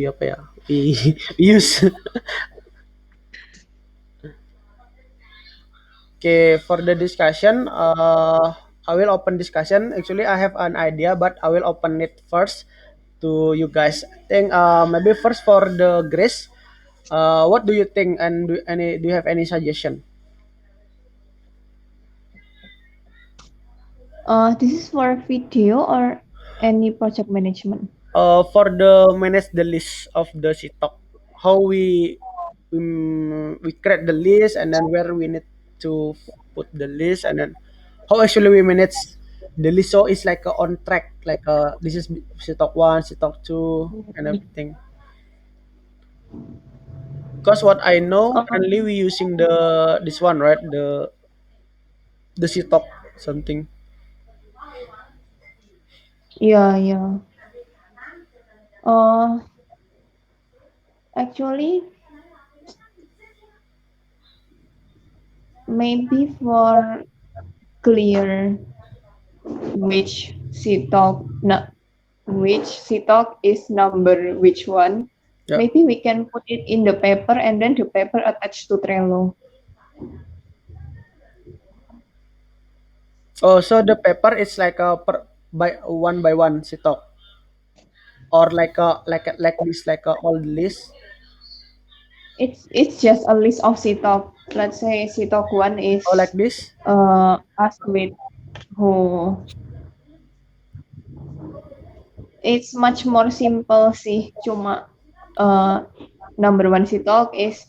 apa ya, we use. Okay, for the discussion, I will open discussion. Actually, I have an idea, but I will open it first to you guys. I think maybe first for the Grace, what do you think, and do you have any suggestion? This is for video or any project management? For the manage the list of the sitok, how we create the list, and then where we need to put the list, and then how actually we manage the list so it's like on track, like this is sitok 1, sitok 2, and everything. Because what I know, currently we using this one, right? The sitok something. Yeah. Actually, maybe for clear which sitok is number which one. Yeah. Maybe we can put it in the paper and then the paper attached to Trello. Oh, so the paper is like by one sitok, or like this, like a old list. It's just a list of sitok. Let's say sitok 1 is like this. Ask with who. It's much more simple sih. Cuma number 1 sitok is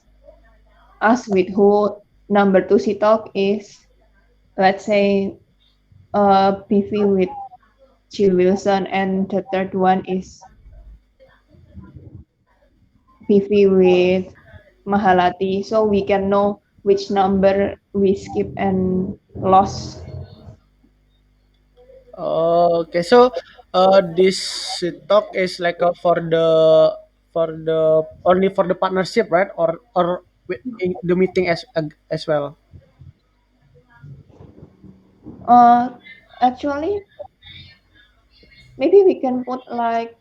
ask with who. Number 2 sitok is, let's say, PV with Jill Wilson, and the third one is PV with Mahalati, so we can know which number we skip and lost. Okay, so This talk is like for the only for the partnership, right? Or in the meeting as well. Actually, maybe we can put like,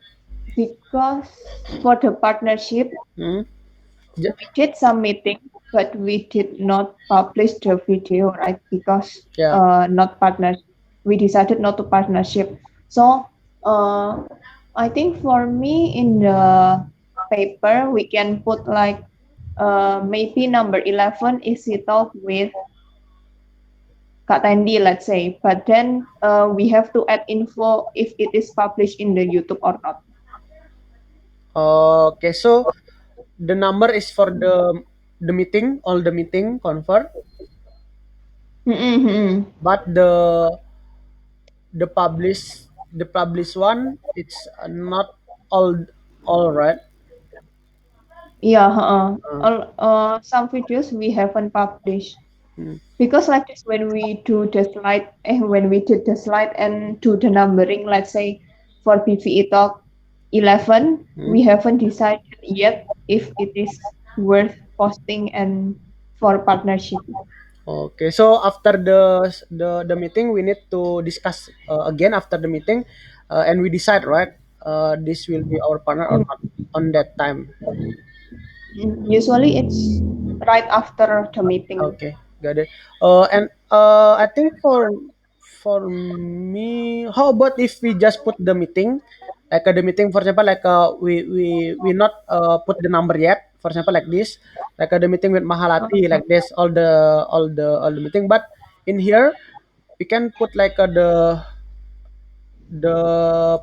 because for the partnership, Hmm? Ja- we did some meeting, but we did not publish the video, right? Because Yeah. not partner, we decided not to partnership. So I think for me in the paper we can put like maybe number 11 is he talk with Kak Tandy, let's say, but then we have to add info if it is published in the YouTube or not. Okay. So the number is for the meeting, all the meeting convert, Mm-mm-mm. but the published one it's not all right. Yeah, Uh, some videos we haven't published hmm. because like this, when we do the slide, when we did the slide and do the numbering, let's say for PVE Talk 11, Hmm. we haven't decided yet if it is worth posting and for partnership. Okay, so after the meeting, we need to discuss again after the meeting, and we decide, right? This will be our partner or Mm, not on that time. Usually it's right after the meeting. Okay, got it. And I think for me, how about if we just put the meeting, like the meeting, for example, like we not put the number yet. For example, like this, like the meeting with Mahalati, like this, all the meeting. But in here, we can put like the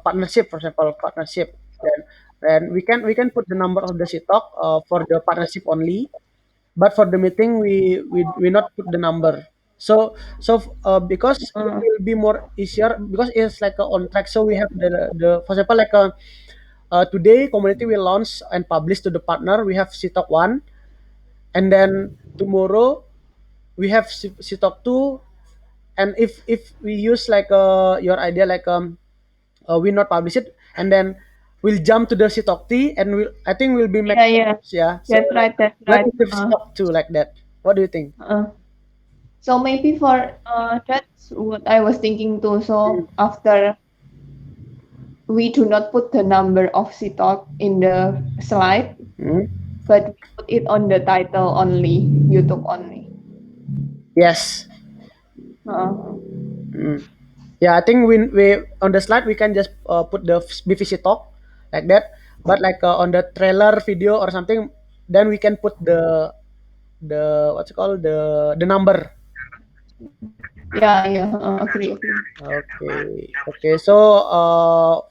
partnership, for example, partnership. Then we can put the number of the sitok for the partnership only, but for the meeting we not put the number. So because it Uh, will be more easier because it's like a on track. So we have the for example like today community will launch and publish to the partner. We have sitok 1, and then tomorrow we have sitok 2. And if we use like your idea like we not publish it, and then we'll jump to the sitok T, and I think we'll be make yeah, yeah, yeah. So that's right, that's what right. is the sitok 2 like that? What do you think? Uh, so maybe for that's what I was thinking too. So after we do not put the number of Sitok in the slide, Hmm? but we put it on the title only, YouTube only. Yes. Uh, Mm. Yeah, I think we on the slide we can just put the BVC talk like that, but like on the trailer video or something, then we can put the what's it called the number. yeah, yeah, agree, agree. Okay, okay. So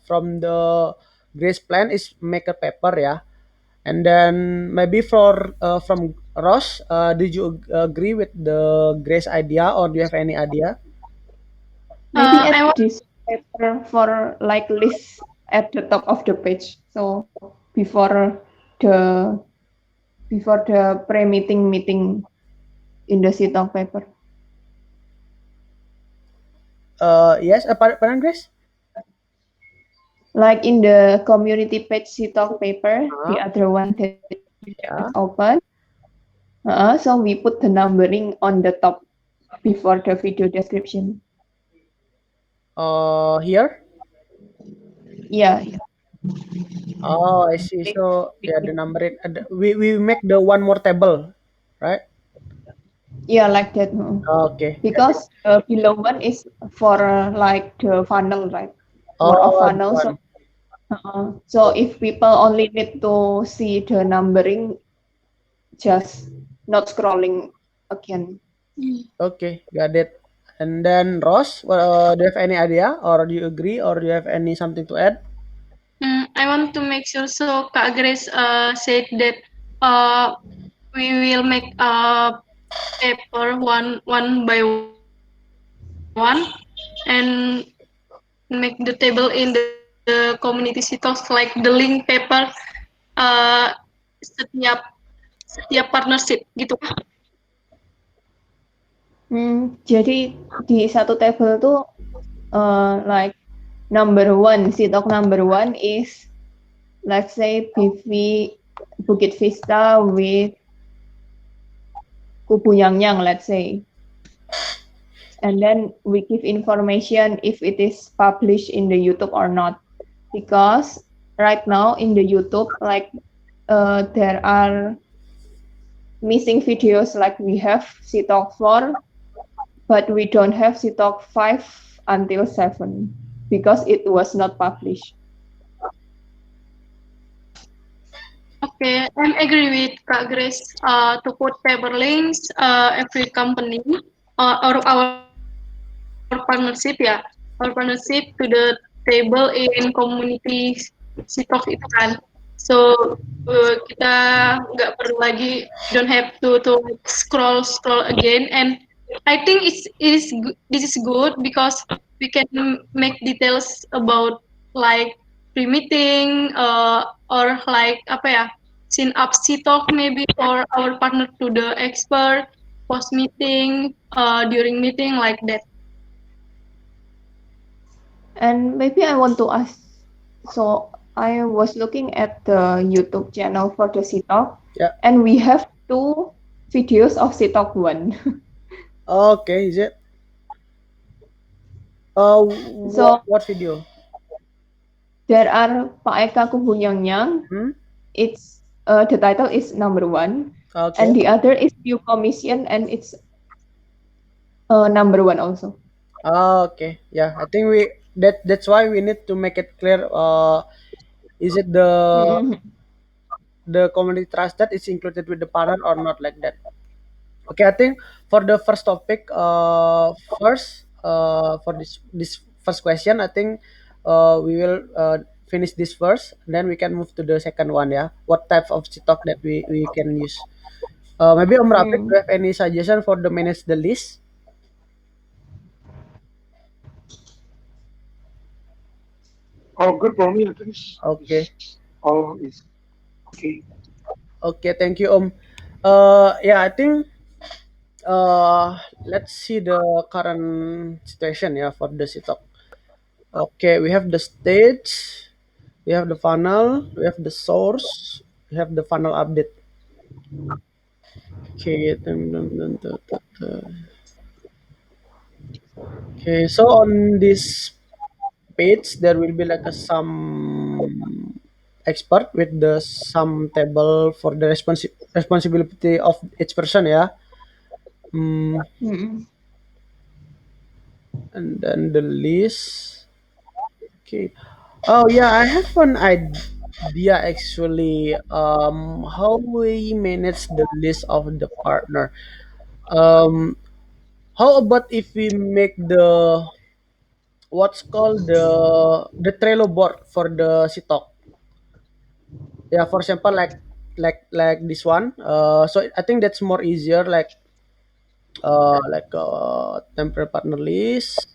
from the Grace plan is make a paper, yeah, and then maybe for from Ross, did you agree with the Grace idea, or do you have any idea? Maybe I add want this paper for like list at the top of the page. So the before the pre-meeting meeting in the Sitok paper. Yes, pardon, Grace. Like in the community page Sitok paper, the Uh, other one that yeah. is open. So we put the numbering on the top before the video description. Here. Yeah, yeah. Oh, I see. So yeah, the number it. We make the one more table, right? Yeah, like that. Okay. Because below one is for like the funnel, right? More of Oh, the funnel. So, one. so if people only need to see the numbering, just not scrolling again. Okay, got it. And then Ross, do you have any idea, or do you agree, or do you have any something to add? I want to make sure. So Kak Grace said that we will make a paper one by one and make the table in the community sitos like the link paper uh, setiap setiap partnership gitu. Jadi di satu table tuh like number one, Sitok number one is, let's say, PV Bukit Vista with Kubu Yang, let's say. And then we give information if it is published in the YouTube or not. Because right now in the YouTube, like there are missing videos, like we have Sitok 4, but we don't have Sitok 5 until 7 because it was not published. Okay, I agree with Kak Grace to put paper links every company or our partnership ya, our partnership to the table in community Sitok itu kan. So kita nggak perlu lagi, don't have to scroll again, and I think this is good because we can make details about like pre-meeting or like apa ya, sync up Sitok maybe for our partner to the expert, post meeting, during meeting, like that. And maybe I want to ask, so I was looking at the YouTube channel for the Sitok, Yeah. and we have 2 videos of Sitok 1. Okay, is it? So- what video? There are Pak Eka Kubu Yang. It's the title is number 1, Okay. and the other is View Commission, and it's number 1 also. Okay. Yeah, I think that's why we need to make it clear. Is it Mhm. the community trust that is included with the partner or not, like that? Okay, I think for the first topic, first for this first question, I think we will finish this first, then we can move to the second one. Yeah, what type of stock that we can use? Maybe Om Rafiq, do you have any suggestion for the manage the list? All good for me, I think. Okay. All is okay. Okay, thank you, Om. Yeah, I think let's see the current situation, yeah, for the stock. Okay, we have the stage, we have the funnel, we have the source, we have the funnel update. Okay, okay. So on this page, there will be like a sum expert with the sum table for the responsibility of each person, yeah. Mhm. And then the list. Okay. Oh yeah, I have an idea actually. How we manage the list of the partner. Um, how about if we make the what's called the Trello board for the Sitok? Yeah, for example, like this one. So I think that's more easier. Like temporary partner list.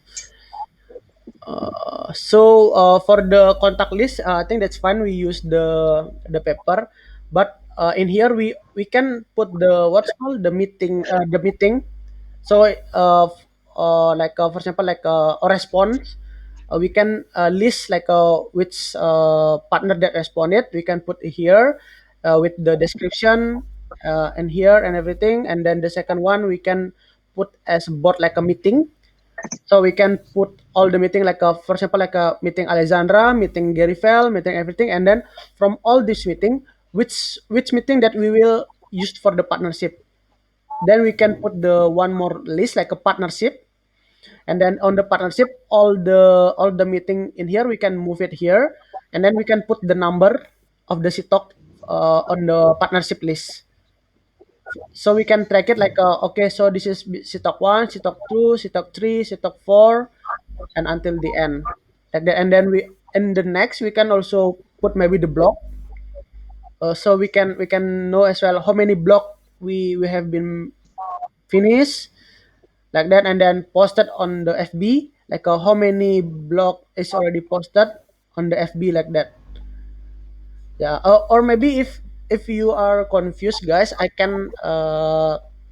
For the contact list, I think that's fine. We use the paper, but in here we can put the what's called the meeting. So for example, like a response, we can list like which partner that responded. We can put here with the description and here and everything, and then the second one we can put as board like a meeting. So we can put all the meeting like for example like a meeting Alexandra, meeting Gary Fell, meeting everything, and then from all this meeting, which meeting that we will use for the partnership. Then we can put the one more list like a partnership, and then on the partnership, all the meeting in here we can move it here, and then we can put the number of the sitok on the partnership list. So we can track it like okay, so this is sitok 1, sitok 2, sitok 3, sitok 4, and until the end like that. And then we in the next we can also put maybe the block, so we can know as well how many block we have been finished, like that, and then posted on the FB, like how many block is already posted on the FB, like that. Yeah, or maybe if you are confused, guys, I can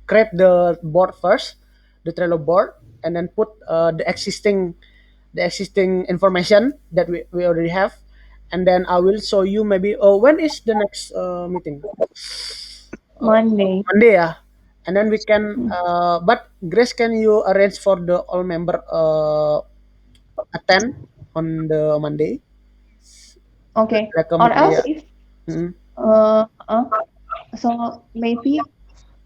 create the board first, the Trello board, and then put the existing the existing information that we already have, and then I will show you maybe. Oh, when is the next meeting? Monday. Monday, yeah. And then we can. But Grace, can you arrange for the all member attend on the Monday? Okay. Like a Or meeting, else yeah. if Mhm. so maybe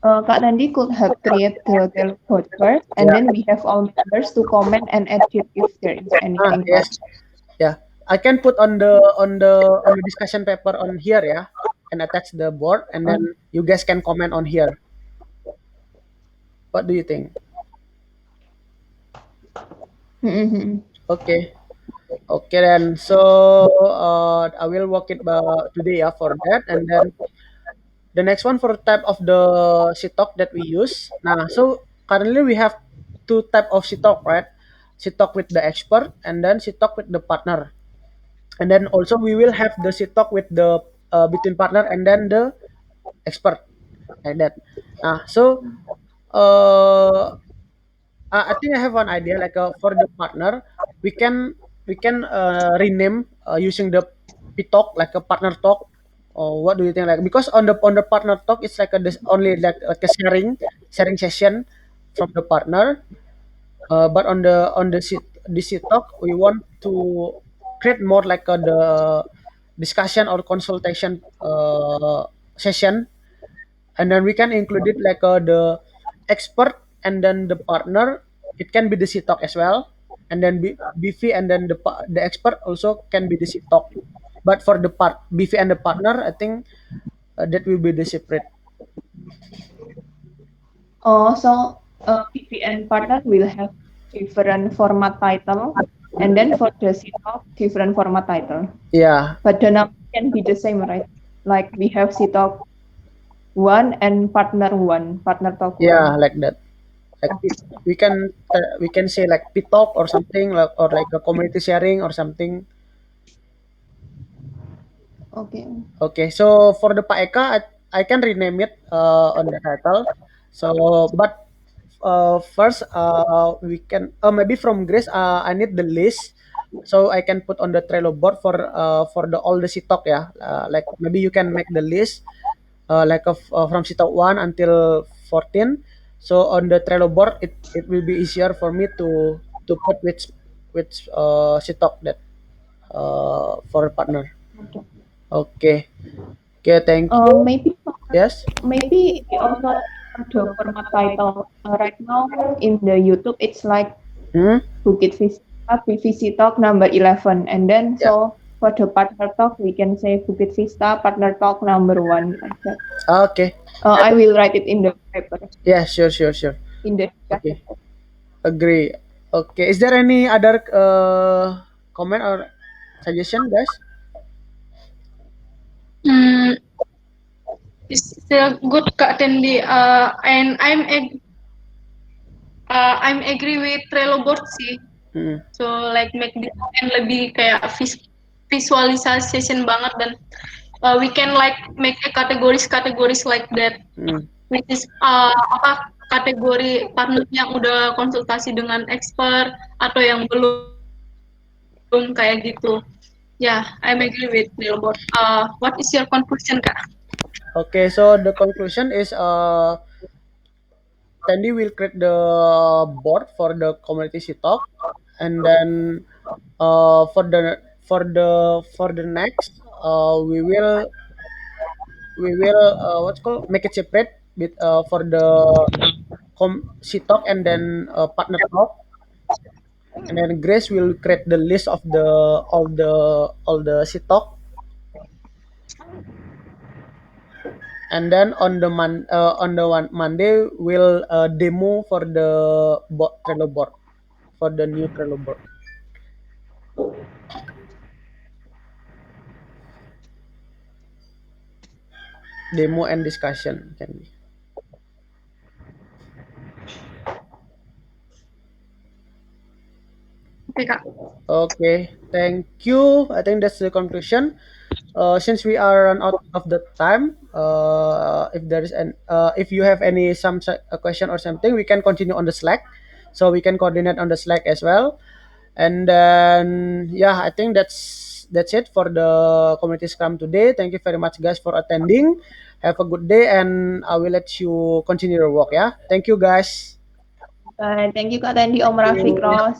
Kak Nandi could have create the teleport first, and Yeah. then we have all members to comment and edit if there is anything Yes. wrong. Yeah. I can put on the discussion paper on here, yeah, and attach the board, and then you guys can comment on here. What do you think? Mm-hmm. Okay. Okay then. So I will work it today, yeah, for that, and then the next one for type of the sitok that we use. Nah, so currently we have two type of sitok, right? Sitok with the expert and then sitok with the partner. And then also we will have the sitok with the between partner and then the expert, like that. So uh, I think I have one idea. Like for the partner, we can rename using the Pitalk, like a partner talk. Or what do you think? Like, because on the partner talk, it's like only like a sharing session from the partner. But on the talk, we want to create more like the discussion or consultation session, and then we can include it like the expert and then the partner. It can be the C talk as well, and then BV and then the expert also can be the C talk. But for the BV and the partner, I think that will be the separate. So PPN partner will have different format title, and then for the CTalk, different format title. Yeah, But the number can be the same, right? Like we have CTalk 1 and partner 1, partner talk 1. yeah, like that. Like we can say like Pitalk or something, like, or like a community sharing or something. Okay. Okay, so for the Pak Eka, I can rename it on the title. So, but first, we can maybe from Grace. I need the list, so I can put on the Trello board for the all the Sitok, yeah. Like maybe you can make the list like from Sitok 1 until 14. So on the Trello board, it will be easier for me to put which Sitok that for partner. Okay. Okay. Okay, thank you. Maybe Yes. maybe we also have the format title. Right now in the YouTube, it's like Hmm? Bukit Vista PVC Talk number 11, and then Yeah. so for the partner talk, we can say Bukit Vista partner talk number 1, like that. Okay. I will write it in the paper, Yeah, sure. in the discussion. Okay. Agree. Okay. Is there any other comment or suggestion, guys? Hmm, it's still good, Kak Tendi. And I'm agree with Trello board sih. Hmm. So like make this and lebih kayak visualization banget, dan we can like make a categories like that, Hmm. which is kategori partner yang udah konsultasi dengan expert atau yang belum kayak gitu. Yeah, I'm agree with Trello board. What is your conclusion, Kak? Okay. So the conclusion is Tandy will create the board for the community talk, and then for the next we will what's called make it separate with for the talk and then partner talk, and then Grace will create the list of the all the talk, and then on the one Monday we'll demo for the Trello board, for the new Trello board. Demo and discussion can be. Oke, Kak. Okay, thank you. I think that's the conclusion. Since we are run out of the time, if you have any a question or something, we can continue on the Slack. So we can coordinate on the Slack as well. And then yeah, I think that's it for the community scrum today. Thank you very much guys for attending. Have a good day, and I will let you continue your work. Yeah, thank you guys. Thank you Kak Tendi, Om Rafiq, Ros.